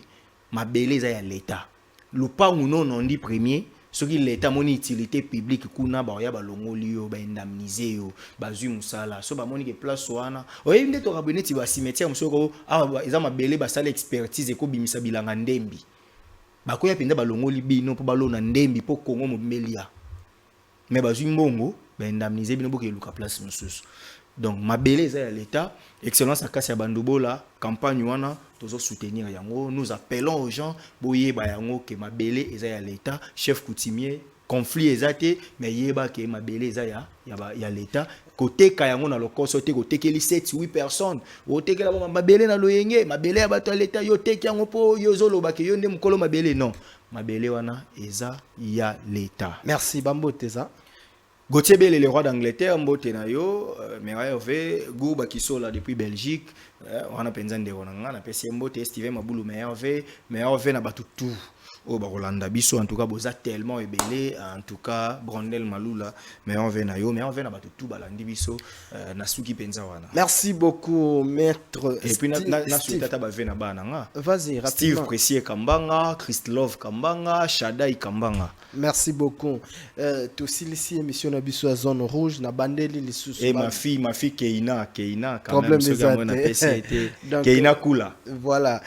mabeleza ya l'État. Lupangu non dit premier. Ce qui l'État moni utilité publique kuna ba ya balongoli yo ba indemniser yo bazui musala so ba moni ke place wana oye nde to rabone ti ba cimetière musoko eza mabele ba sala expertise ko bimisa bilanga ndembi ba ko ya penda balongoli bino po balona ndembi po Kongo mobelia mais bazui mbongo ba indemniser bino bo ke luka place mususu. Donc mabele za ya l'État excellence à Kassia Bandubola campagne wana tozo soutenir yango. Nous appelons aux gens boye ba yango ke mabele eza ya l'État chef coutumier conflit ezate mais yeba ke mabele eza ya l'État côté ka yango na lokoso te côté ke li 7-8 personnes côté ke la mabele na loyenge mabele ya bato ya l'État yo te yango po yo zoloba ke yo nde mukolo mabele non mabele wana eza ya l'État. Merci Bambo Teza. Gauthier Bell, le roi d'Angleterre, Mbote Nayo, Merveille, Gouba qui sont là depuis Belgique, on a pensé de Ronanga, on a pensé Mbote, Steven Maboulou, Merveille n'a pas tout. Au Barolanda Bisso, en tout cas, Boza tellement ébélé, en tout cas, Brondel Maloula, Merveille Nayo, Merveille n'a pas tout, Balandi Bisso, Nasuki Penzawana. Merci beaucoup, maître. Et puis, Nasuki Tata Bavena Bananga. Vas-y, rapidement. Steve Pressier Kambanga, Christophe Kambanga, Shadai Kambanga. Merci beaucoup. Tu aussi ici émission na biso zone rouge na bandeli les sous. Et ma fille Keina quand problème même Keina Kula. Voilà.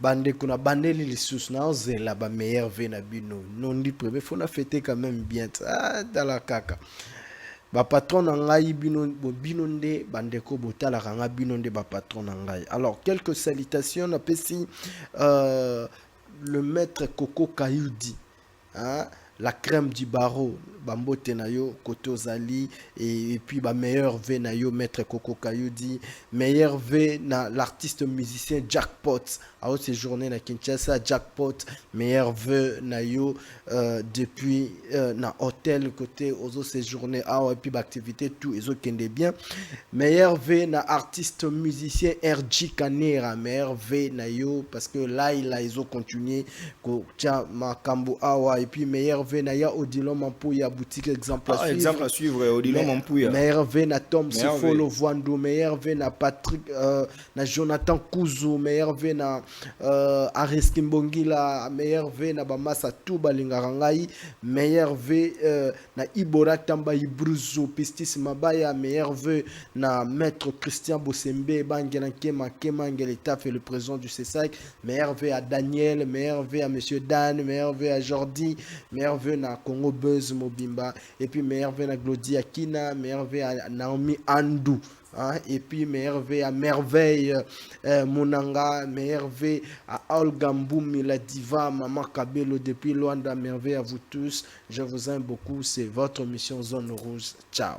Bande kuna bandeli les sous na ozela ba meilleur ve na bino. Non dit premier faut na fêter quand même bien. Dans la kaka. Ba patron na ngai bino nde bandeko botala nga bino nde ba patron na ngai. Alors quelques salutations na pesi le maître Coco Kayoudi. Hein? La crème du barreau, Bambo Tenayo, Koto Zali, et puis ba meilleur V Nayo, maître Coco Kayoudi, meilleur V na l'artiste musicien Jackpot, à haute séjourné na Kinshasa, Jackpot, meilleur V Nayo, depuis na hôtel côté aux autres séjourné, et puis l'activité tout, ils ont kende bien, meilleur V na artiste musicien RG Kanera, meilleur V Nayo, parce que là ils ont continué, Kocha Makambo Awa, et puis meilleur Venaya Odilon Mampouya boutique exemple à suivre. Exemple à suivre Odilon Mampouya. Meilleur Vena Tom Sifolo Voando, meilleur Vena Patrick na Jonathan Kuzu, meilleur Vena Aris Kimbongila, meilleur Vena Bamasa Touba Lingarangai, meilleur V na Ibora Tamba Ibruzu Pistis Mabaya, meilleur V na maître Christian Bosembe Bangena Kema Ngelita fait le président du CESAC, meilleur V à Daniel, meilleur V à monsieur Dan, meilleur V à Jordi, meilleur V na Congo Buzz Mobimba, et puis meilleur V na Glody Akina, meilleur V à Naomi Andou, hein? Et puis meilleur V à Merveille Monanga, meilleur V à Olga Mboumi, la diva, Maman Kabelo depuis Luanda, merveille à vous tous, je vous aime beaucoup, c'est votre mission Zone Rouge, ciao.